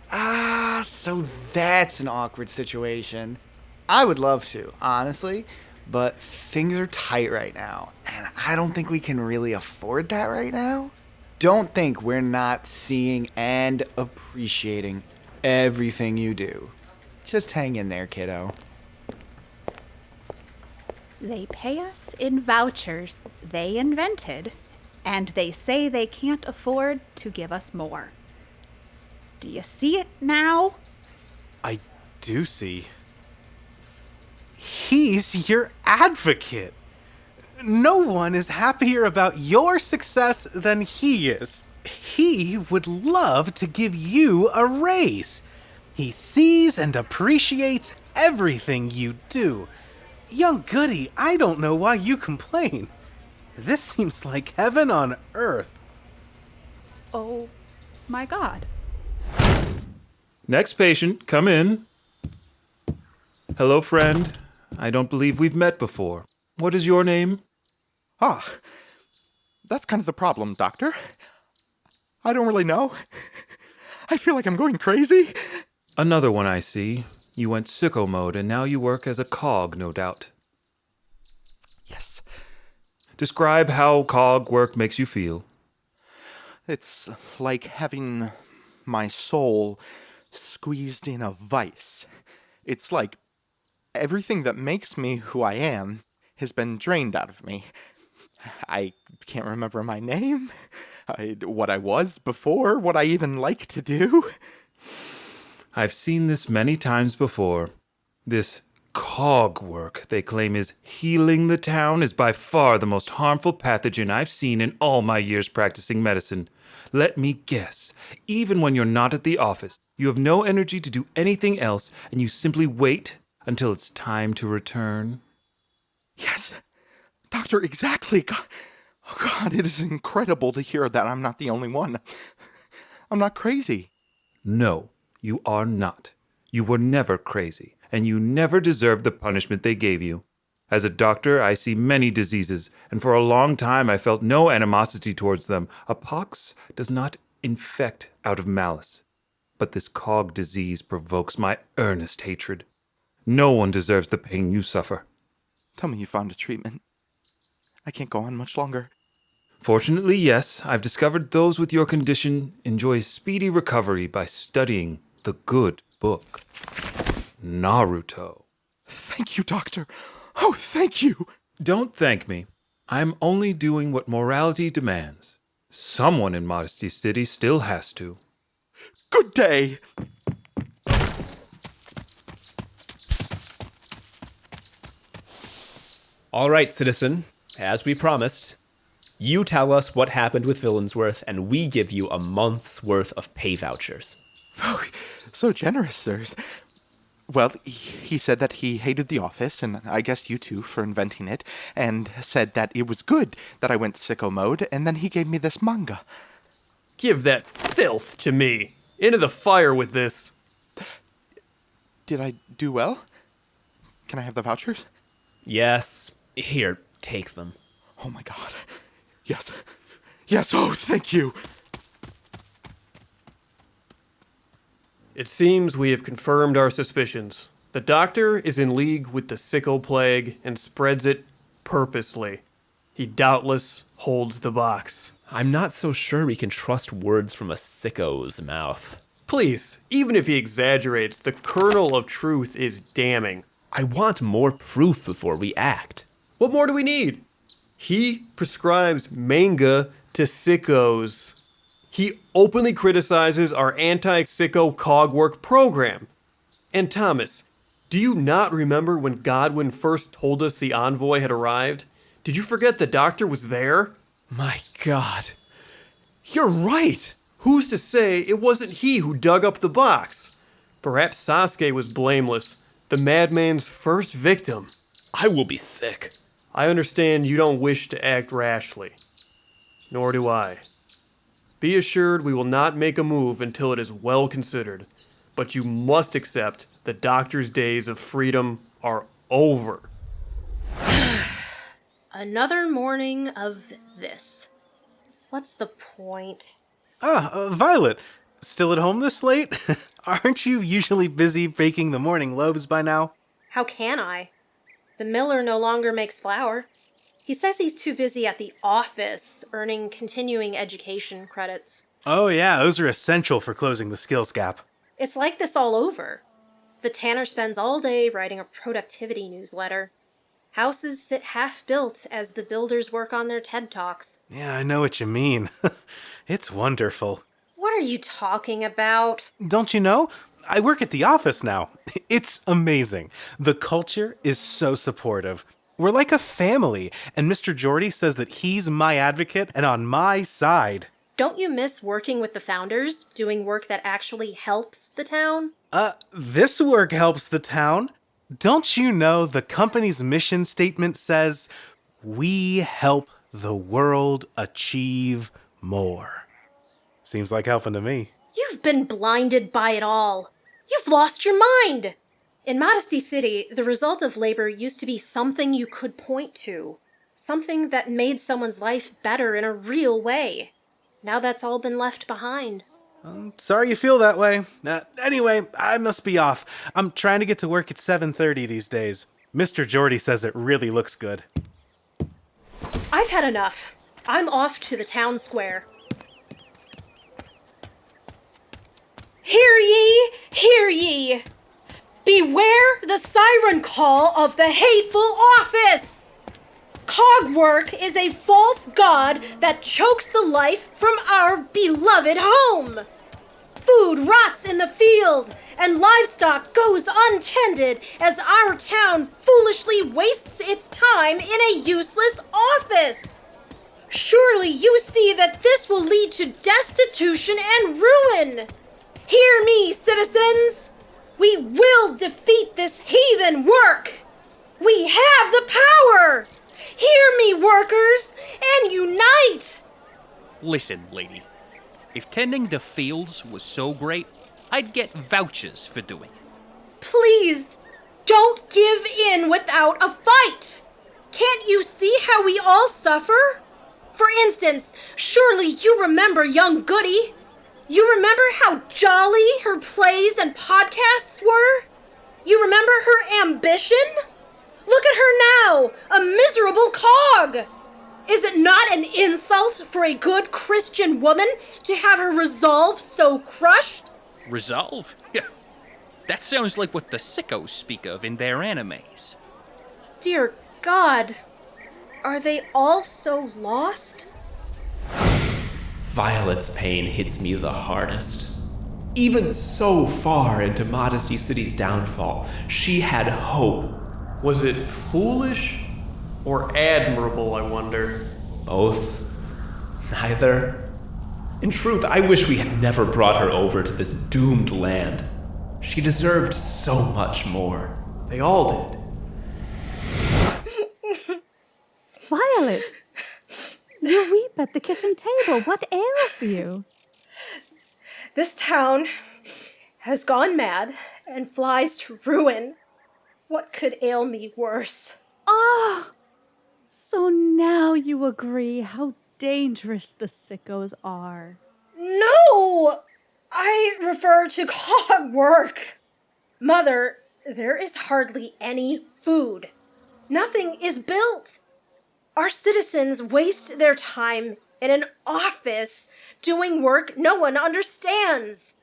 So that's an awkward situation. I would love to, honestly, but things are tight right now, and I don't think we can really afford that right now. Don't think we're not seeing and appreciating everything you do. Just hang in there, kiddo. They pay us in vouchers they invented, and they say they can't afford to give us more. Do you see it now? I do see. He's your advocate. No one is happier about your success than he is. He would love to give you a raise. He sees and appreciates everything you do. Young goody, I don't know why you complain. This seems like heaven on earth. Oh my god. Next patient, come in. Hello, friend. I don't believe we've met before. What is your name? That's kind of the problem, Doctor. I don't really know. I feel like I'm going crazy. Another one, I see. You went sicko mode, and now you work as a cog, no doubt. Yes. Describe how cog work makes you feel. It's like having my soul squeezed in a vice. It's like everything that makes me who I am has been drained out of me. I can't remember my name. What I was before, what I even like to do. I've seen this many times before. This cog work they claim is healing the town is by far the most harmful pathogen I've seen in all my years practicing medicine. Let me guess, even when you're not at the office, you have no energy to do anything else, and you simply wait until it's time to return? Yes, Doctor, exactly. God, oh God, it is incredible to hear that I'm not the only one. I'm not crazy. No, you are not. You were never crazy, and you never deserved the punishment they gave you. As a doctor, I see many diseases, and for a long time I felt no animosity towards them. A pox does not infect out of malice. But this cog disease provokes my earnest hatred. No one deserves the pain you suffer. Tell me you found a treatment. I can't go on much longer. Fortunately, yes. I've discovered those with your condition enjoy speedy recovery by studying the good book. Naruto. Thank you, Doctor. Oh, thank you. Don't thank me. I'm only doing what morality demands. Someone in Modesty City still has to. Good day. All right, citizen. As we promised, you tell us what happened with Villansworth, and we give you a month's worth of pay vouchers. Oh, so generous, sirs. Well, he said that he hated the office, and I guess you too, for inventing it, and said that it was good that I went sicko mode, and then he gave me this manga. Give that filth to me. Into the fire with this. Did I do well? Can I have the vouchers? Yes. Here, take them. Oh my God. Yes. Yes, oh, thank you. It seems we have confirmed our suspicions. The doctor is in league with the sicko plague and spreads it purposely. He doubtless holds the box. I'm not so sure we can trust words from a sicko's mouth. Please, even if he exaggerates, the kernel of truth is damning. I want more proof before we act. What more do we need? He prescribes manga to sickos. He openly criticizes our anti-sicko cogwork program. And Thomas, do you not remember when Godwin first told us the envoy had arrived? Did you forget the doctor was there? My God. You're right. Who's to say it wasn't he who dug up the box? Perhaps Sasuke was blameless, the madman's first victim. I will be sick. I understand you don't wish to act rashly. Nor do I. Be assured we will not make a move until it is well considered. But you must accept the doctor's days of freedom are over. Another morning of this. What's the point? Violet, still at home this late? Aren't you usually busy baking the morning loaves by now? How can I? The miller no longer makes flour. He says he's too busy at the office, earning continuing education credits. Oh yeah, those are essential for closing the skills gap. It's like this all over. The tanner spends all day writing a productivity newsletter. Houses sit half-built as the builders work on their TED Talks. Yeah, I know what you mean. It's wonderful. What are you talking about? Don't you know? I work at the office now. It's amazing. The culture is so supportive. We're like a family, and Mr. Jordy says that he's my advocate and on my side. Don't you miss working with the founders, doing work that actually helps the town? This work helps the town. Don't you know the company's mission statement says, "We help the world achieve more"? Seems like helping to me. You've been blinded by it all. You've lost your mind. In Modesty City, the result of labor used to be something you could point to. Something that made someone's life better in a real way. Now that's all been left behind. I'm sorry you feel that way. Anyway, I must be off. I'm trying to get to work at 7:30 these days. Mr. Jordy says it really looks good. I've had enough. I'm off to the town square. Hear ye! Hear ye! Beware the siren call of the hateful office! Cogwork is a false god that chokes the life from our beloved home. Food rots in the field, and livestock goes untended as our town foolishly wastes its time in a useless office. Surely you see that this will lead to destitution and ruin. Hear me, citizens. We will defeat this heathen work. We have the power. Hear me, workers, and unite. Listen, lady. If tending the fields was so great, I'd get vouchers for doing it. Please, don't give in without a fight. Can't you see how we all suffer? For instance, surely you remember young Goody. You remember how jolly her plays and podcasts were? You remember her ambition? Look at her now, a miserable cog. Is it not an insult for a good Christian woman to have her resolve so crushed? Resolve? Yeah. That sounds like what the sickos speak of in their animes. Dear God, are they all so lost? Violet's pain hits me the hardest. Even so far into Modesty City's downfall, she had hope. Was it foolish or admirable, I wonder? Both. Neither. In truth, I wish we had never brought her over to this doomed land. She deserved so much more. They all did. Violet, you weep at the kitchen table. What ails you? This town has gone mad and flies to ruin. What could ail me worse? Ah, so now you agree how dangerous the sickos are. No! I refer to cogwork. Mother, there is hardly any food. Nothing is built. Our citizens waste their time in an office doing work no one understands.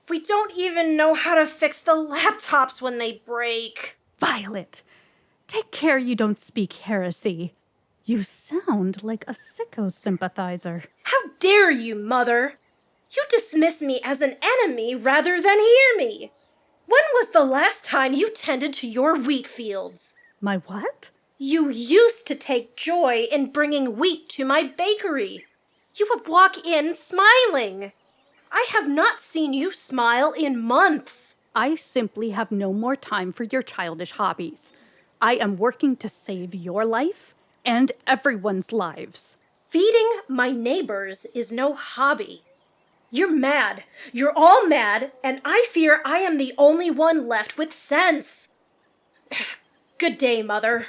We don't even know how to fix the laptops when they break. Violet, take care you don't speak heresy. You sound like a sicko sympathizer. How dare you, Mother? You dismiss me as an enemy rather than hear me. When was the last time you tended to your wheat fields? My what? You used to take joy in bringing wheat to my bakery. You would walk in smiling. I have not seen you smile in months. I simply have no more time for your childish hobbies. I am working to save your life and everyone's lives. Feeding my neighbors is no hobby. You're mad. You're all mad, and I fear I am the only one left with sense. Good day, Mother.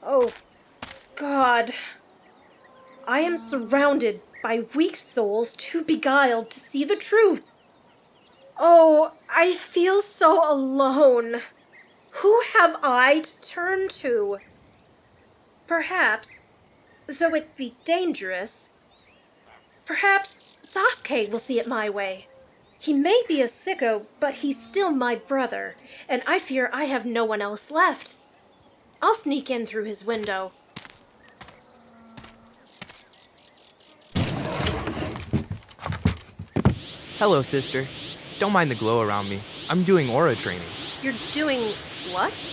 Oh, God. I am surrounded by weak souls too beguiled to see the truth. Oh, I feel so alone. Who have I to turn to? Perhaps, though it be dangerous, perhaps Sasuke will see it my way. He may be a sicko, but he's still my brother, and I fear I have no one else left. I'll sneak in through his window. Hello, sister. Don't mind the glow around me. I'm doing aura training. You're doing what?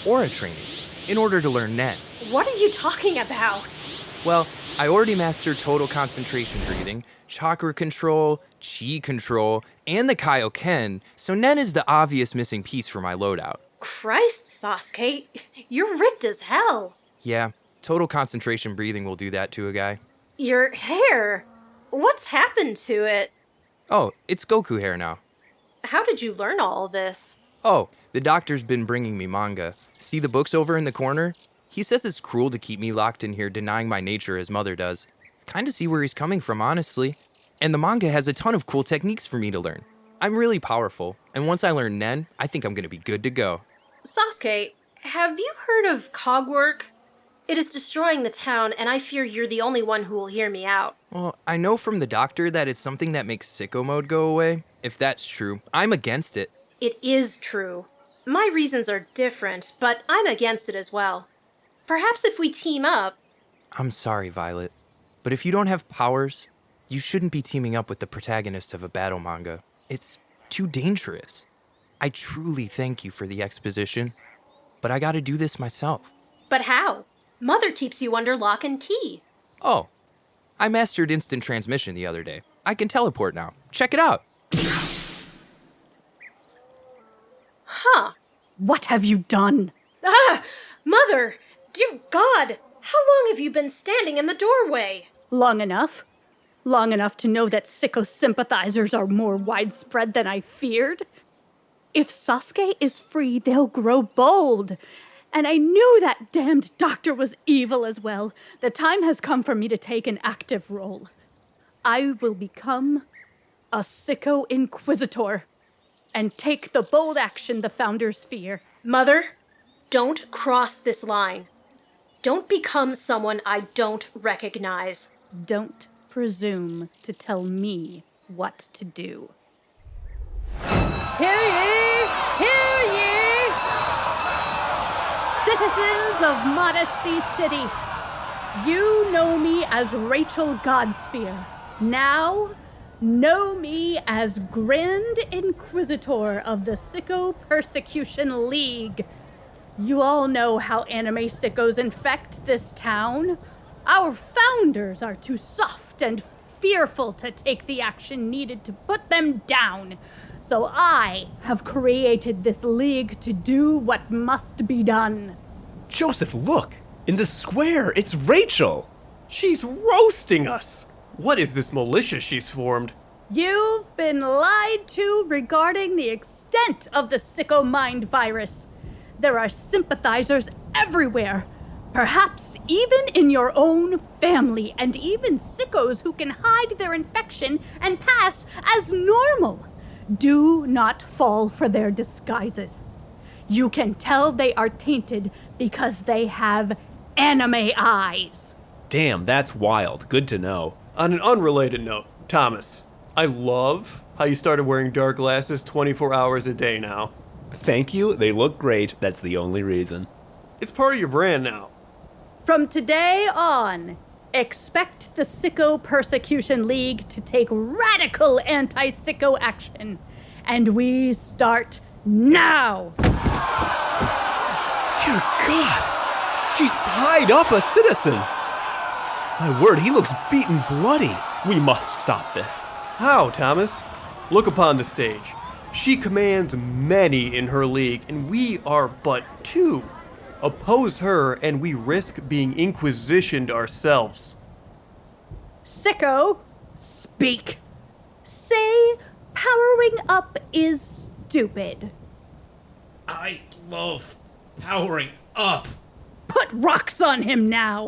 Aura training, in order to learn Nen. What are you talking about? Well, I already mastered total concentration breathing, chakra control, chi control, and the Kaioken, so Nen is the obvious missing piece for my loadout. Christ, Sasuke, you're ripped as hell. Yeah, total concentration breathing will do that to a guy. Your hair, what's happened to it? Oh, it's Goku hair now. How did you learn all this? Oh, the doctor's been bringing me manga. See the books over in the corner? He says it's cruel to keep me locked in here denying my nature as mother does. Kinda see where he's coming from, honestly. And the manga has a ton of cool techniques for me to learn. I'm really powerful, and once I learn Nen, I think I'm gonna be good to go. Sasuke, have you heard of cogwork? It is destroying the town, and I fear you're the only one who will hear me out. Well, I know from the doctor that it's something that makes sicko mode go away. If that's true, I'm against it. It is true. My reasons are different, but I'm against it as well. Perhaps if we team up... I'm sorry, Violet, but if you don't have powers, you shouldn't be teaming up with the protagonist of a battle manga. It's too dangerous. I truly thank you for the exposition, but I gotta do this myself. But how? Mother keeps you under lock and key. Oh, I mastered instant transmission the other day. I can teleport now. Check it out. Huh. What have you done? Ah! Mother! Dear God! How long have you been standing in the doorway? Long enough. Long enough to know that sicko sympathizers are more widespread than I feared. If Sasuke is free, they'll grow bold. And I knew that damned doctor was evil as well. The time has come for me to take an active role. I will become a sicko inquisitor and take the bold action the founders fear. Mother, don't cross this line. Don't become someone I don't recognize. Don't presume to tell me what to do. Hear ye! Hear ye! Citizens of Modesty City, you know me as Rachel Godsphere. Now, know me as Grand Inquisitor of the Sicko Persecution League. You all know how anime sickos infect this town. Our founders are too soft and fearful to take the action needed to put them down. So I have created this league to do what must be done. Joseph, look! In the square, it's Rachel! She's roasting us! What is this militia she's formed? You've been lied to regarding the extent of the sicko mind virus. There are sympathizers everywhere. Perhaps even in your own family, and even sickos who can hide their infection and pass as normal. Do not fall for their disguises. You can tell they are tainted because they have anime eyes. Damn, that's wild. Good to know. On an unrelated note, Thomas, I love how you started wearing dark glasses 24 hours a day now. Thank you. They look great. That's the only reason. It's part of your brand now. From today on, expect the Sicko Persecution League to take radical anti-sicko action. And we start now! Dear God! She's tied up a citizen! My word, he looks beaten bloody. We must stop this. How, Thomas? Look upon the stage. She commands many in her league, and we are but two. Oppose her, and we risk being inquisitioned ourselves. Sicko, speak. Say powering up is stupid. I love powering up. Put rocks on him now.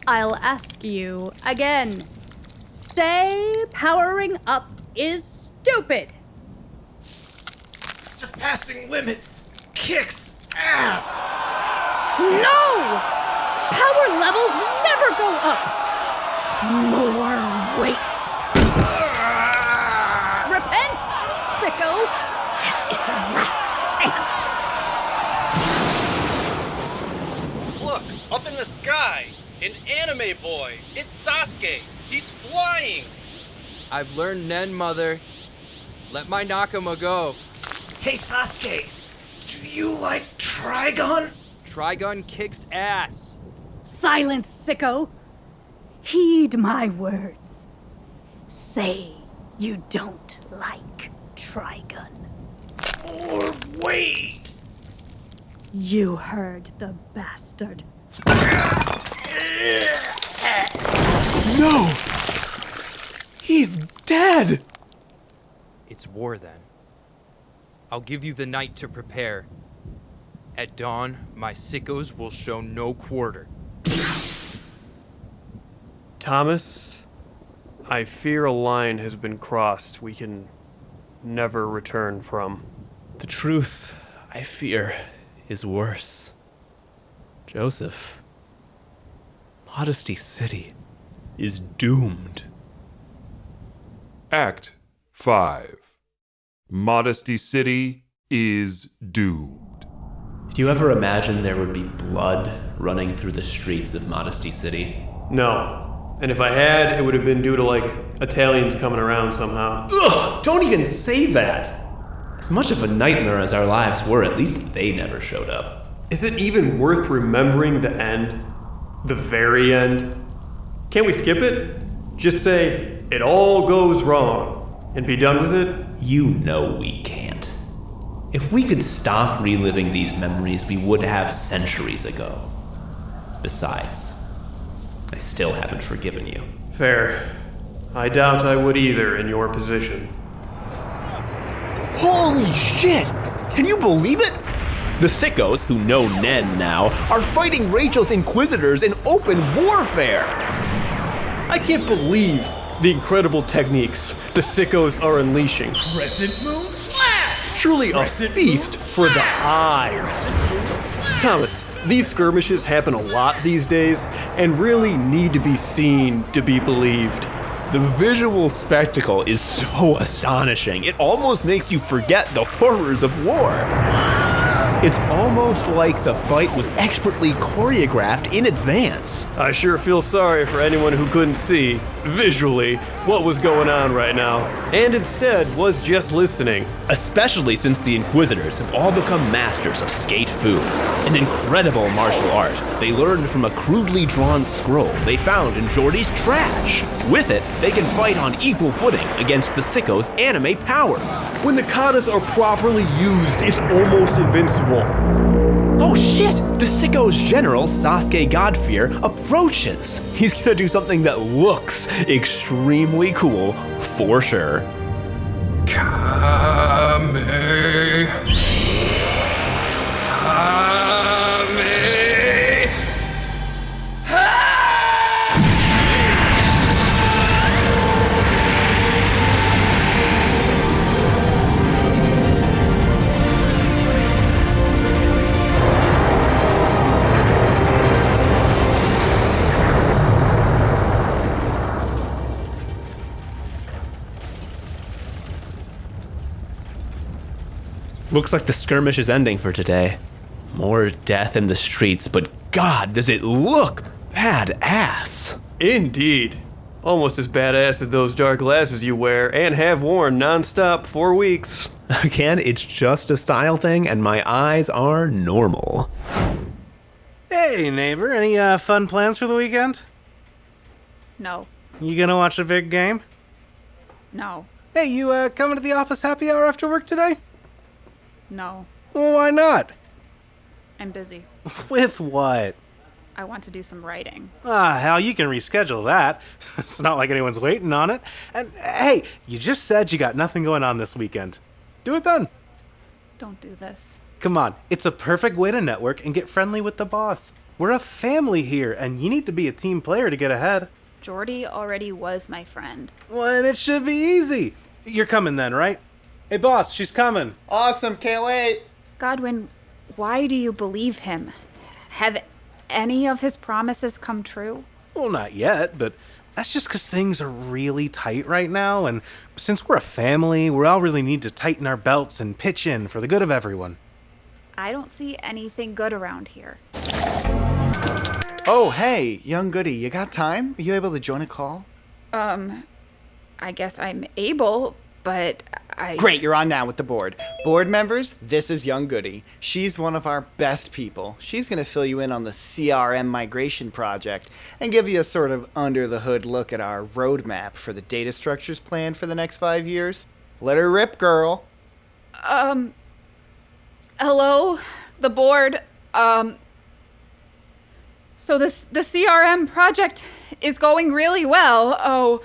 I'll ask you again. Say powering up is stupid. Surpassing limits kicks ass. No! Power levels never go up. More weight. Repent, sicko. This is your last chance. Look, up in the sky, an anime boy. It's Sasuke. He's flying. I've learned Nen, Mother. Let my Nakama go. Hey, Sasuke, do you like Trigun? Trigun kicks ass. Silence, sicko. Heed my words. Say you don't like Trigun. Or wait. You heard the bastard. No! He's dead! It's war then. I'll give you the night to prepare. At dawn, my sickos will show no quarter. Thomas, I fear a line has been crossed we can never return from. The truth, I fear, is worse. Joseph, Modesty City is doomed. Act 5. Modesty City is doomed. Do you ever imagine there would be blood running through the streets of Modesty City? No. And if I had, it would have been due to, like, Italians coming around somehow. Ugh! Don't even say that! As much of a nightmare as our lives were, at least they never showed up. Is it even worth remembering the end? The very end? Can't we skip it? Just say, it all goes wrong, and be done with it? You know we can't. If we could stop reliving these memories, we would have centuries ago. Besides, I still haven't forgiven you. Fair. I doubt I would either in your position. Holy shit! Can you believe it? The sickos, who know Nen now, are fighting Rachel's Inquisitors in open warfare! I can't believe the incredible techniques the sickos are unleashing. Crescent Moon Slash! Truly a feast for the eyes. Thomas, these skirmishes happen a lot these days and really need to be seen to be believed. The visual spectacle is so astonishing, it almost makes you forget the horrors of war. It's almost like the fight was expertly choreographed in advance. I sure feel sorry for anyone who couldn't see, visually, what was going on right now, and instead was just listening. Especially since the Inquisitors have all become masters of skate fu, an incredible martial art they learned from a crudely drawn scroll they found in Jordy's trash. With it, they can fight on equal footing against the sickos' anime powers. When the katas are properly used, it's almost invincible. Oh shit! The sickos' general, Sasuke Godfear, approaches. He's gonna do something that looks extremely cool, for sure. Kame. Looks like the skirmish is ending for today. More death in the streets, but God, does it look badass. Indeed. Almost as badass as those dark glasses you wear and have worn nonstop 4 weeks. Again, it's just a style thing, and my eyes are normal. Hey, neighbor, any fun plans for the weekend? No. You gonna watch a big game? No. Hey, you coming to the office happy hour after work today? No. Well, why not? I'm busy. With what? I want to do some writing. Ah, hell, you can reschedule that. It's not like anyone's waiting on it. And hey, you just said you got nothing going on this weekend. Do it then. Don't do this. Come on, it's a perfect way to network and get friendly with the boss. We're a family here, and you need to be a team player to get ahead. Jordy already was my friend. Well, and it should be easy. You're coming then, right? Hey, boss, she's coming. Awesome, can't wait. Godwin, why do you believe him? Have any of his promises come true? Well, not yet, but that's just because things are really tight right now, and since we're a family, we all really need to tighten our belts and pitch in for the good of everyone. I don't see anything good around here. Oh, hey, young goody, you got time? Are you able to join a call? I guess I'm able, but Great, you're on now with the board. Board members, this is young goody. She's one of our best people. She's going to fill you in on the CRM migration project and give you a sort of under-the-hood look at our roadmap for the data structures planned for the next 5 years. Let her rip, girl. Hello? The board, So the CRM project is going really well.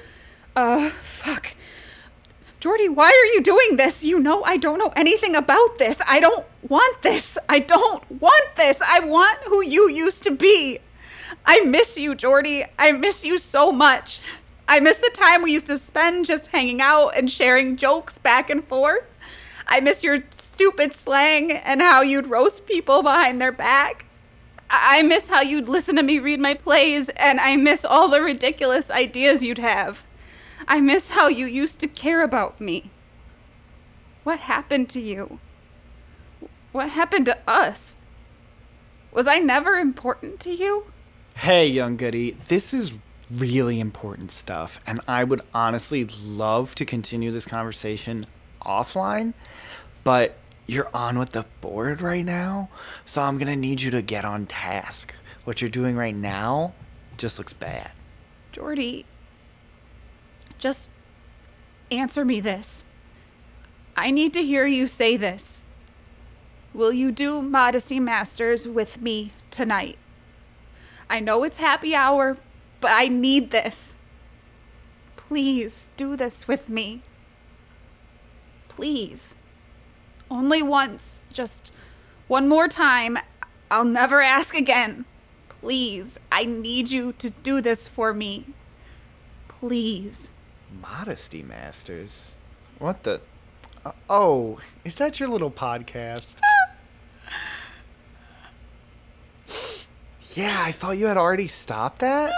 Fuck. Jordy, why are you doing this? You know I don't know anything about this. I don't want this. I don't want this. I want who you used to be. I miss you, Jordy. I miss you so much. I miss the time we used to spend just hanging out and sharing jokes back and forth. I miss your stupid slang and how you'd roast people behind their back. I miss how you'd listen to me read my plays, and I miss all the ridiculous ideas you'd have. I miss how you used to care about me. What happened to you? What happened to us? Was I never important to you? Hey, young goody, this is really important stuff, and I would honestly love to continue this conversation offline, but you're on with the board right now, so I'm gonna need you to get on task. What you're doing right now just looks bad. Jordy, just answer me this. I need to hear you say this. Will you do Modesty Masters with me tonight? I know it's happy hour, but I need this. Please do this with me. Please. Only once. Just one more time. I'll never ask again. Please. I need you to do this for me. Please. Modesty Masters? What the... Oh, is that your little podcast? Yeah, I thought you had already stopped that.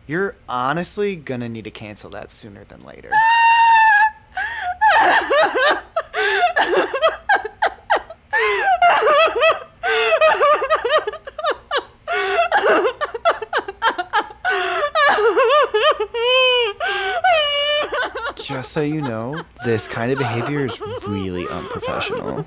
You're honestly gonna need to cancel that sooner than later. Just so you know, this kind of behavior is really unprofessional.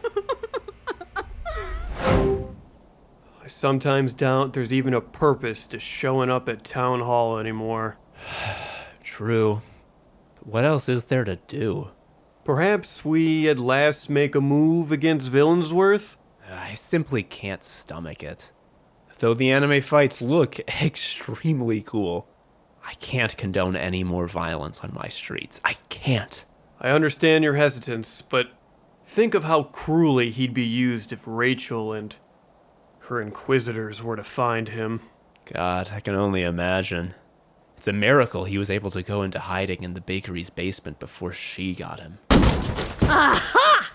I sometimes doubt there's even a purpose to showing up at town hall anymore. True. What else is there to do? Perhaps we at last make a move against Villansworth? I simply can't stomach it. Though the anime fights look extremely cool, I can't condone any more violence on my streets. I can't. I understand your hesitance, but think of how cruelly he'd be used if Rachel and her inquisitors were to find him. God, I can only imagine. It's a miracle he was able to go into hiding in the bakery's basement before she got him. Aha!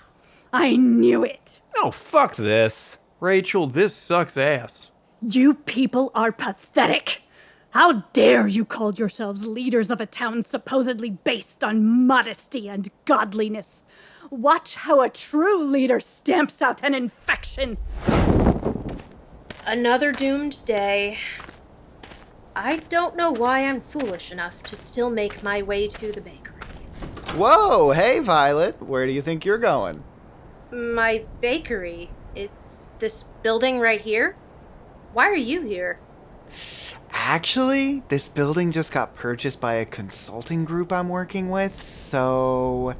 I knew it! Oh, fuck this. Rachel, this sucks ass. You people are pathetic! How dare you call yourselves leaders of a town supposedly based on modesty and godliness? Watch how a true leader stamps out an infection. Another doomed day. I don't know why I'm foolish enough to still make my way to the bakery. Whoa, hey Violet, where do you think you're going? My bakery? It's this building right here? Why are you here? Actually, this building just got purchased by a consulting group I'm working with, so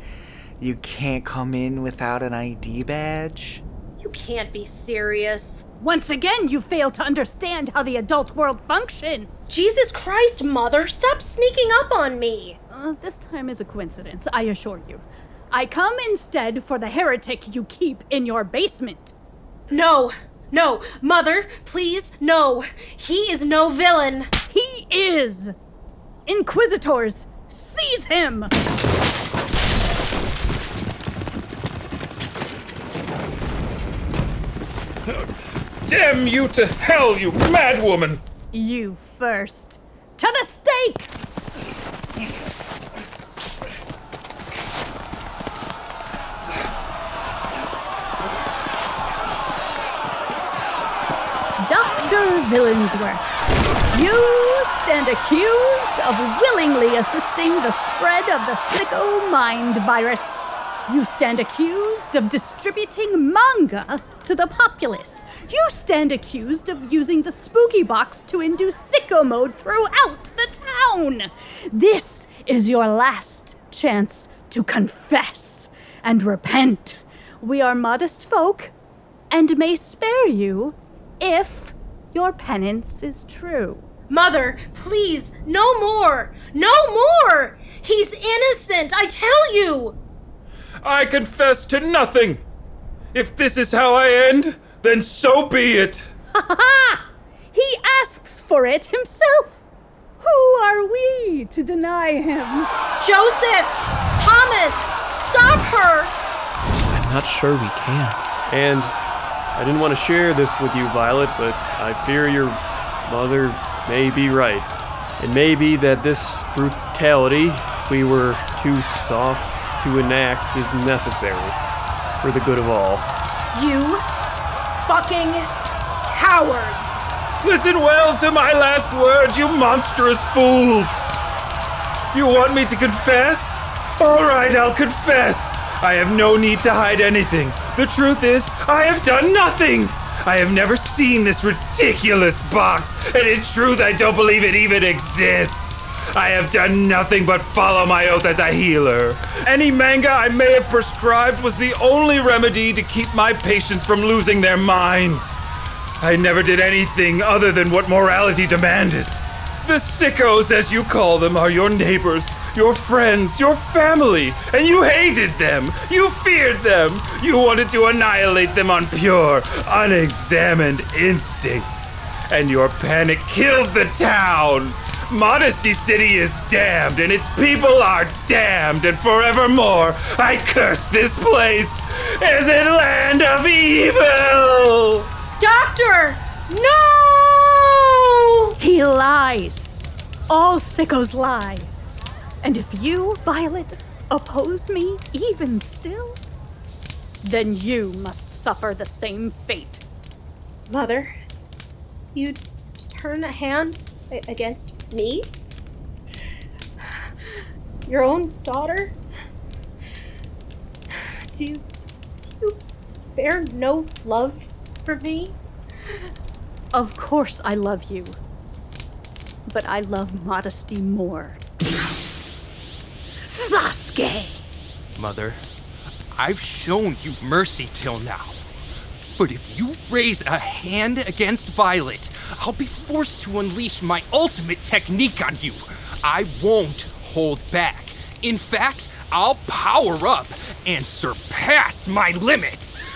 you can't come in without an ID badge. You can't be serious. Once again, you fail to understand how the adult world functions. Jesus Christ, Mother, stop sneaking up on me. This time is a coincidence, I assure you. I come instead for the heretic you keep in your basement. No, Mother, please, no. He is no villain. He is. Inquisitors, seize him! Damn you to hell, you mad woman! You first. To the stake! Dr. Villansworth, you stand accused of willingly assisting the spread of the sicko mind virus. You stand accused of distributing manga to the populace. You stand accused of using the spooky box to induce sicko mode throughout the town. This is your last chance to confess and repent. We are modest folk and may spare you if your penance is true. Mother, please, no more! No more! He's innocent, I tell you! I confess to nothing! If this is how I end, then so be it! Ha ha ha! He asks for it himself! Who are we to deny him? Joseph! Thomas! Stop her! I'm not sure we can. And I didn't want to share this with you, Violet, but I fear your mother may be right. It may be that this brutality we were too soft to enact is necessary. for the good of all. You fucking cowards! Listen well to my last words, you monstrous fools! You want me to confess? All right, I'll confess. I have no need to hide anything. The truth is, I have done nothing. I have never seen this ridiculous box, and in truth, I don't believe it even exists. I have done nothing but follow my oath as a healer. Any manga I may have prescribed was the only remedy to keep my patients from losing their minds. I never did anything other than what morality demanded. The sickos, as you call them, are your neighbors, your friends, your family, and you hated them. You feared them. You wanted to annihilate them on pure, unexamined instinct. And your panic killed the town. Modesty City is damned, and its people are damned, and forevermore I curse this place as a land of evil! Doctor! No! He lies. All sickos lie. And if you, Violet, oppose me even still, then you must suffer the same fate. Mother, you turn a hand against me? Your own daughter? Do you bear no love for me? Of course I love you, but I love Modesty more. Sasuke! Mother, I've shown you mercy till now. But if you raise a hand against Violet, I'll be forced to unleash my ultimate technique on you. I won't hold back. In fact, I'll power up and surpass my limits.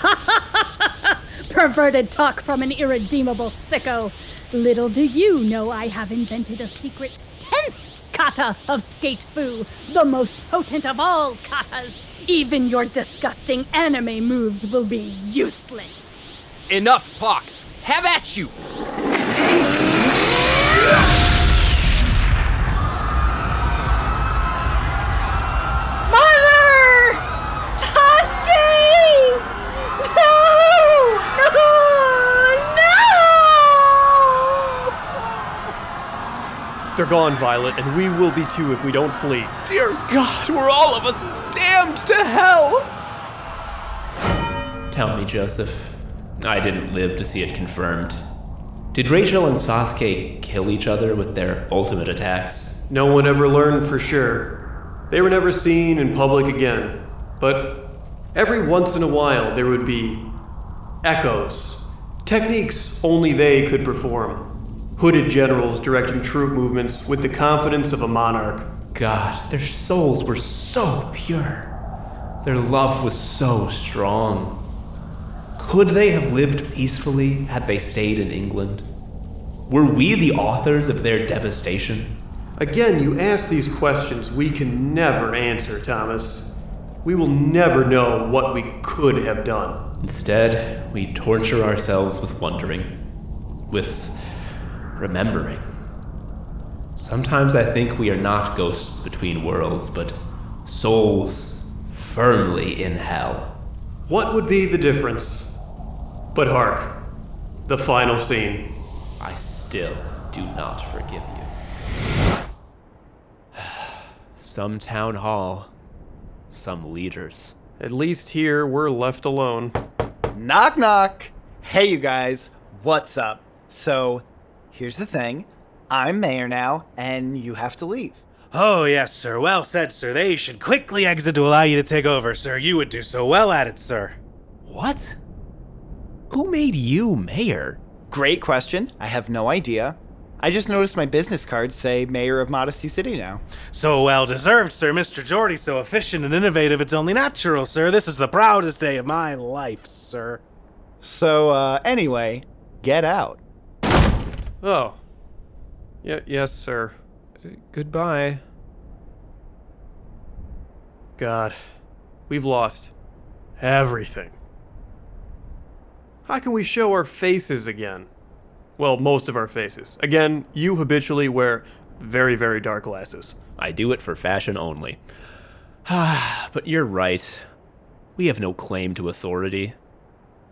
Perverted talk from an irredeemable sicko. Little do you know I have invented a secret 10th kata of Skate Fu, the most potent of all katas. Even your disgusting anime moves will be useless. Enough talk. Have at you. Mother! Sasuke! No! They're gone, Violet, and we will be too if we don't flee. Dear God, we're all of us damned to hell! Tell me, Joseph. I didn't live to see it confirmed. Did Rachel and Sasuke kill each other with their ultimate attacks? No one ever learned for sure. They were never seen in public again. But every once in a while there would be echoes. Techniques only they could perform. Hooded generals directing troop movements with the confidence of a monarch. God, their souls were so pure. Their love was so strong. Could they have lived peacefully had they stayed in England? Were we the authors of their devastation? Again, you ask these questions we can never answer, Thomas. We will never know what we could have done. Instead, we torture ourselves with wondering, with remembering. Sometimes I think we are not ghosts between worlds, but souls firmly in hell. What would be the difference? But hark, the final scene. I still do not forgive you. Some town hall, some leaders. At least here we're left alone. Knock knock! Hey you guys, what's up? So, here's the thing. I'm mayor now, and you have to leave. Oh, yes, sir. Well said, sir. They should quickly exit to allow you to take over, sir. You would do so well at it, sir. What? Who made you mayor? Great question. I have no idea. I just noticed my business cards say Mayor of Modesty City now. So well deserved, sir. Mr. Geordie, so efficient and innovative, it's only natural, sir. This is the proudest day of my life, sir. So, anyway, get out. Oh. Yes, sir. Goodbye. God, we've lost everything. How can we show our faces again? Well, most of our faces. Again, you habitually wear very, very dark glasses. I do it for fashion only. But you're right. We have no claim to authority.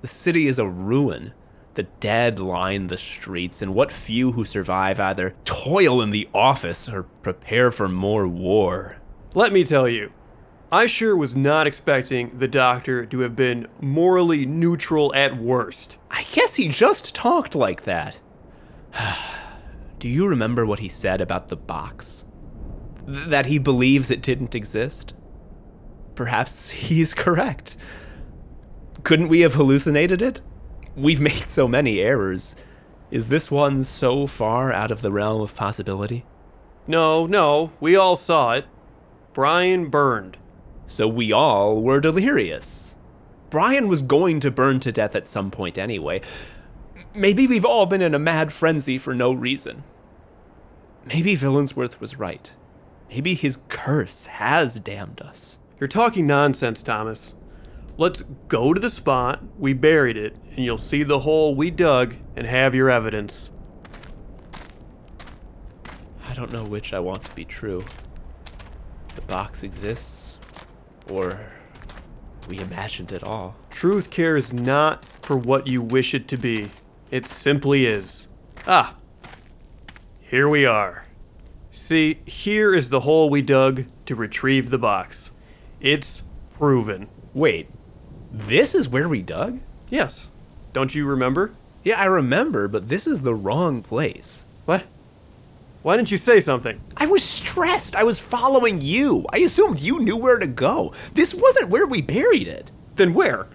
The city is a ruin. The dead line the streets, and what few who survive either toil in the office or prepare for more war. Let me tell you, I sure was not expecting the doctor to have been morally neutral at worst. I guess he just talked like that. Do you remember what he said about the box? That he believes it didn't exist? Perhaps he's correct. Couldn't we have hallucinated it? We've made so many errors. Is this one so far out of the realm of possibility? No, we all saw it. Brian burned. So we all were delirious. Brian was going to burn to death at some point anyway. Maybe we've all been in a mad frenzy for no reason. Maybe Villansworth was right. Maybe his curse has damned us. You're talking nonsense, Thomas. Let's go to the spot we buried it, and you'll see the hole we dug and have your evidence. I don't know which I want to be true. The box exists, or we imagined it all. Truth cares not for what you wish it to be. It simply is. Ah, here we are. See, here is the hole we dug to retrieve the box. It's proven. Wait, this is where we dug? Yes. Don't you remember? Yeah, I remember, but this is the wrong place. What? Why didn't you say something? I was stressed. I was following you. I assumed you knew where to go. This wasn't where we buried it. Then where?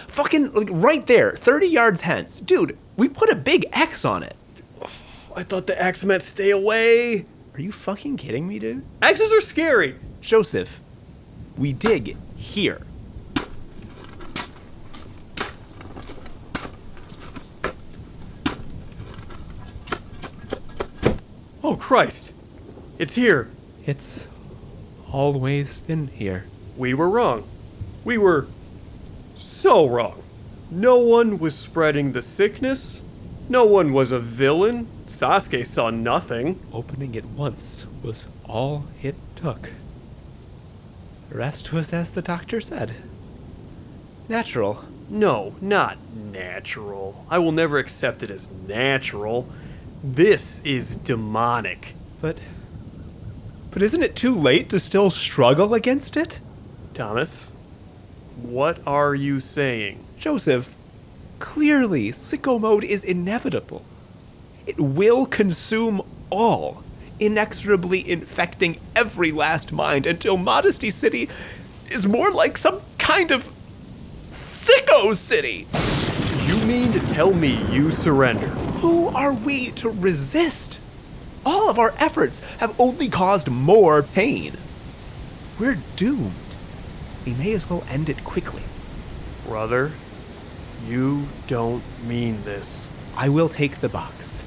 Fucking like right there, 30 yards hence. Dude, we put a big X on it. I thought the X meant stay away. Are you fucking kidding me, dude? X's are scary. Joseph, we dig here. Oh, Christ. It's here. It's always been here. We were wrong. We were so wrong. No one was spreading the sickness. No one was a villain. Sasuke saw nothing. Opening it once was all it took. The rest was as the doctor said. Natural. No, not natural. I will never accept it as natural. This is demonic. But isn't it too late to still struggle against it? Thomas, what are you saying? Joseph, clearly sicko mode is inevitable. It will consume all, inexorably infecting every last mind until Modesty City is more like some kind of sicko city. You mean to tell me you surrender? Who are we to resist? All of our efforts have only caused more pain. We're doomed. We may as well end it quickly. Brother, you don't mean this. I will take the box.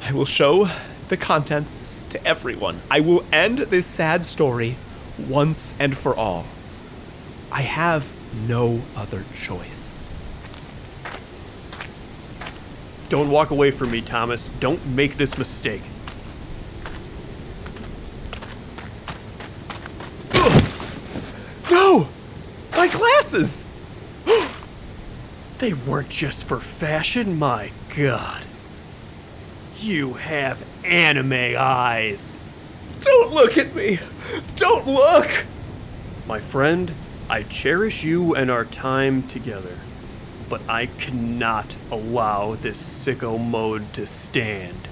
I will show the contents to everyone. I will end this sad story once and for all. I have no other choice. Don't walk away from me, Thomas. Don't make this mistake. No! My glasses! They weren't just for fashion, my God. You have anime eyes. Don't look at me! Don't look! My friend, I cherish you and our time together, but I cannot allow this sicko mode to stand.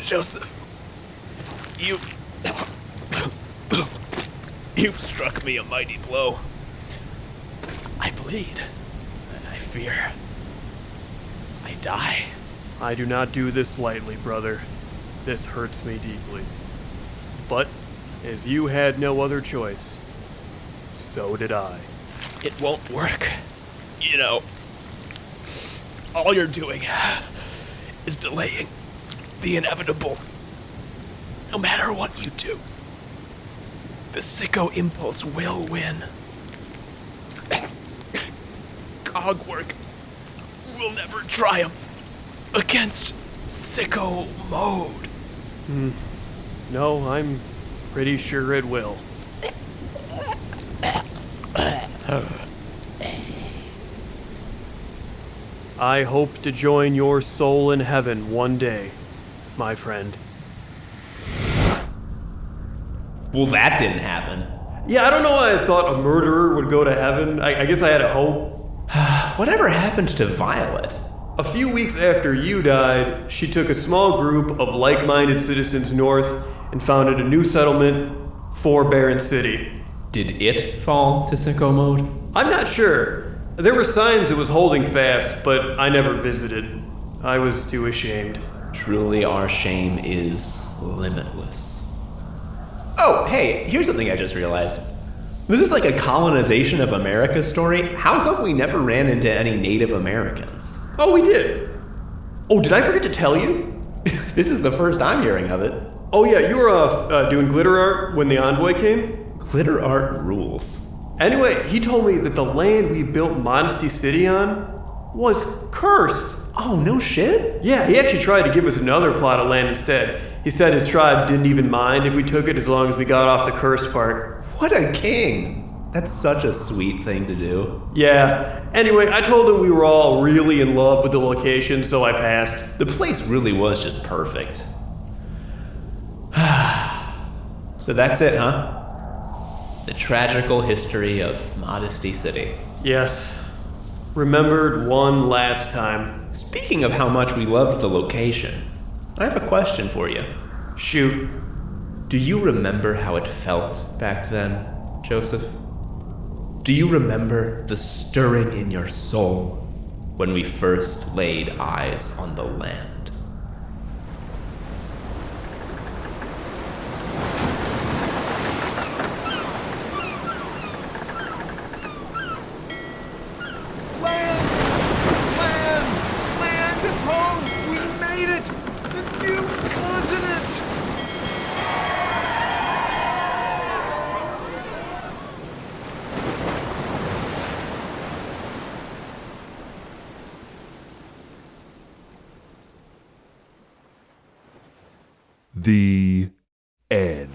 Joseph, you've struck me a mighty blow. I bleed. I fear I die. I do not do this lightly, brother. This hurts me deeply. But, as you had no other choice, so did I. It won't work. You know, all you're doing is delaying the inevitable. No matter what you do, the sicko impulse will win. Cogwork will never triumph against sicko mode. No, I'm pretty sure it will. I hope to join your soul in heaven one day, my friend. Well, that didn't happen. Yeah, I don't know why I thought a murderer would go to heaven. I guess I had a hope. Whatever happened to Violet? A few weeks after you died, she took a small group of like-minded citizens north and founded a new settlement for Barren City. Did it fall to sicko mode? I'm not sure. There were signs it was holding fast, but I never visited. I was too ashamed. Truly, our shame is limitless. Oh, hey, here's something I just realized. This is like a colonization of America story. How come we never ran into any Native Americans? Oh, we did. Oh, did I forget to tell you? This is the first I'm hearing of it. Oh yeah, you were doing glitter art when the envoy came? Glitter art rules. Anyway, he told me that the land we built Modesty City on was cursed. Oh, no shit? Yeah, he actually tried to give us another plot of land instead. He said his tribe didn't even mind if we took it as long as we got off the cursed part. What a king! That's such a sweet thing to do. Yeah. Anyway, I told him we were all really in love with the location, so I passed. The place really was just perfect. So that's it, huh? The tragical history of Modesty City. Yes. Remembered one last time. Speaking of how much we loved the location, I have a question for you. Shoot. Do you remember how it felt back then, Joseph? Do you remember the stirring in your soul when we first laid eyes on the land? The end.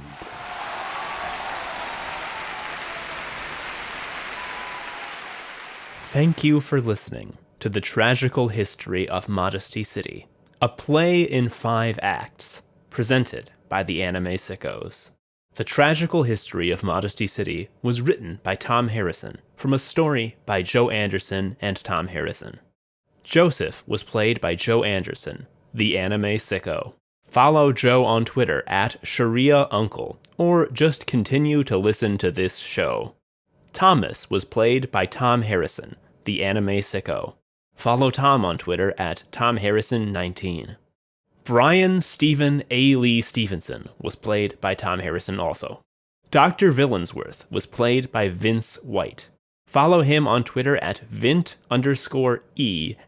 Thank you for listening to The Tragical History of Modesty City, a play in 5 acts, presented by the Anime Sickos. The Tragical History of Modesty City was written by Tom Harrison from a story by Joe Anderson and Tom Harrison. Joseph was played by Joe Anderson, the Anime Sicko. Follow Joe on Twitter at ShariaUncle, or just continue to listen to this show. Thomas was played by Tom Harrison, the Anime Sicko. Follow Tom on Twitter at TomHarrison19. Brian Stephen A. Lee Stevenson was played by Tom Harrison also. Dr. Villansworth was played by Vince White. Follow him on Twitter at Vint_E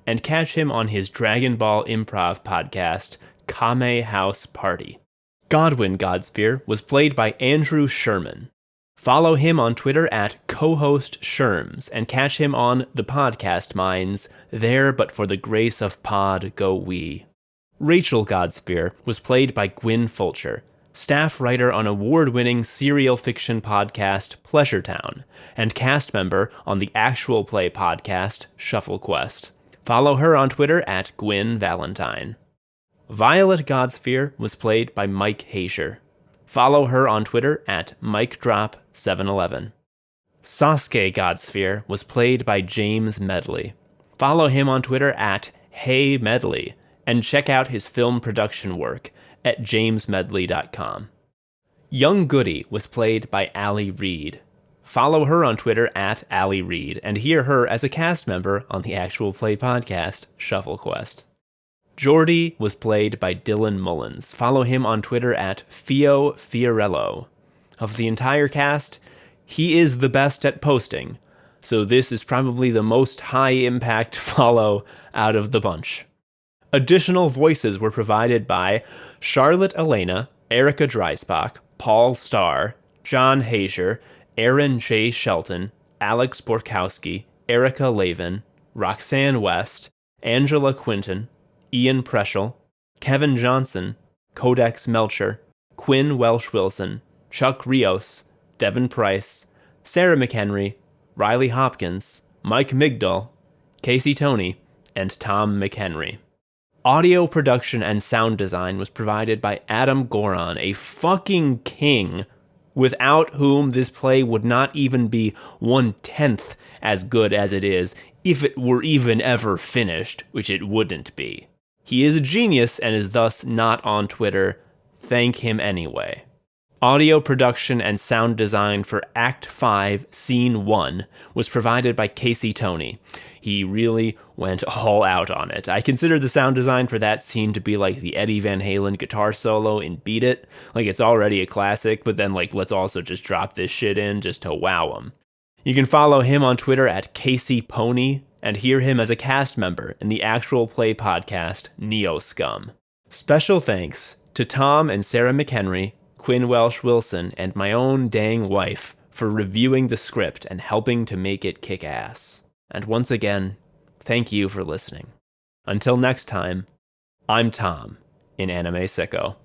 and catch him on his Dragon Ball Improv podcast, Kame House Party. Godwin Godsphere was played by Andrew Sherman. Follow him on Twitter at co-host Sherms and catch him on the podcast minds, There But For the Grace of Pod Go We. Rachel Godsphere was played by Gwyn Fulcher, staff writer on award-winning serial fiction podcast Pleasure Town, and cast member on the actual play podcast Shuffle Quest. Follow her on Twitter at Gwyn Valentine. Violet Godsphere was played by Mike Hazier. Follow her on Twitter at MikeDrop711. Sasuke Godsphere was played by James Medley. Follow him on Twitter at HeyMedley, and check out his film production work at jamesmedley.com. Young Goody was played by Allie Reed. Follow her on Twitter at Allie Reed, and hear her as a cast member on the actual play podcast, Shuffle Quest. Jordy was played by Dylan Mullins. Follow him on Twitter at Fio Fiorello. Of the entire cast, he is the best at posting, so this is probably the most high-impact follow out of the bunch. Additional voices were provided by Charlotte Elena, Erica Dreisbach, Paul Starr, John Hazier, Aaron J. Shelton, Alex Borkowski, Erica Lavin, Roxanne West, Angela Quinton, Ian Preschel, Kevin Johnson, Codex Melcher, Quinn Welsh-Wilson, Chuck Rios, Devin Price, Sarah McHenry, Riley Hopkins, Mike Migdal, Casey Toney, and Tom McHenry. Audio production and sound design was provided by Adam Goron, a fucking king, without whom this play would not even be 1/10 as good as it is, if it were even ever finished, which it wouldn't be. He is a genius and is thus not on Twitter. Thank him anyway. Audio production and sound design for Act 5, Scene 1 was provided by Casey Toney. He really went all out on it. I consider the sound design for that scene to be like the Eddie Van Halen guitar solo in Beat It. Like, it's already a classic, but then, like, let's also just drop this shit in just to wow him. You can follow him on Twitter at Casey Pony and hear him as a cast member in the actual play podcast, Neo Scum. Special thanks to Tom and Sarah McHenry, Quinn Welsh Wilson, and my own dang wife for reviewing the script and helping to make it kick ass. And once again, thank you for listening. Until next time, I'm Tom in Anime Sicko.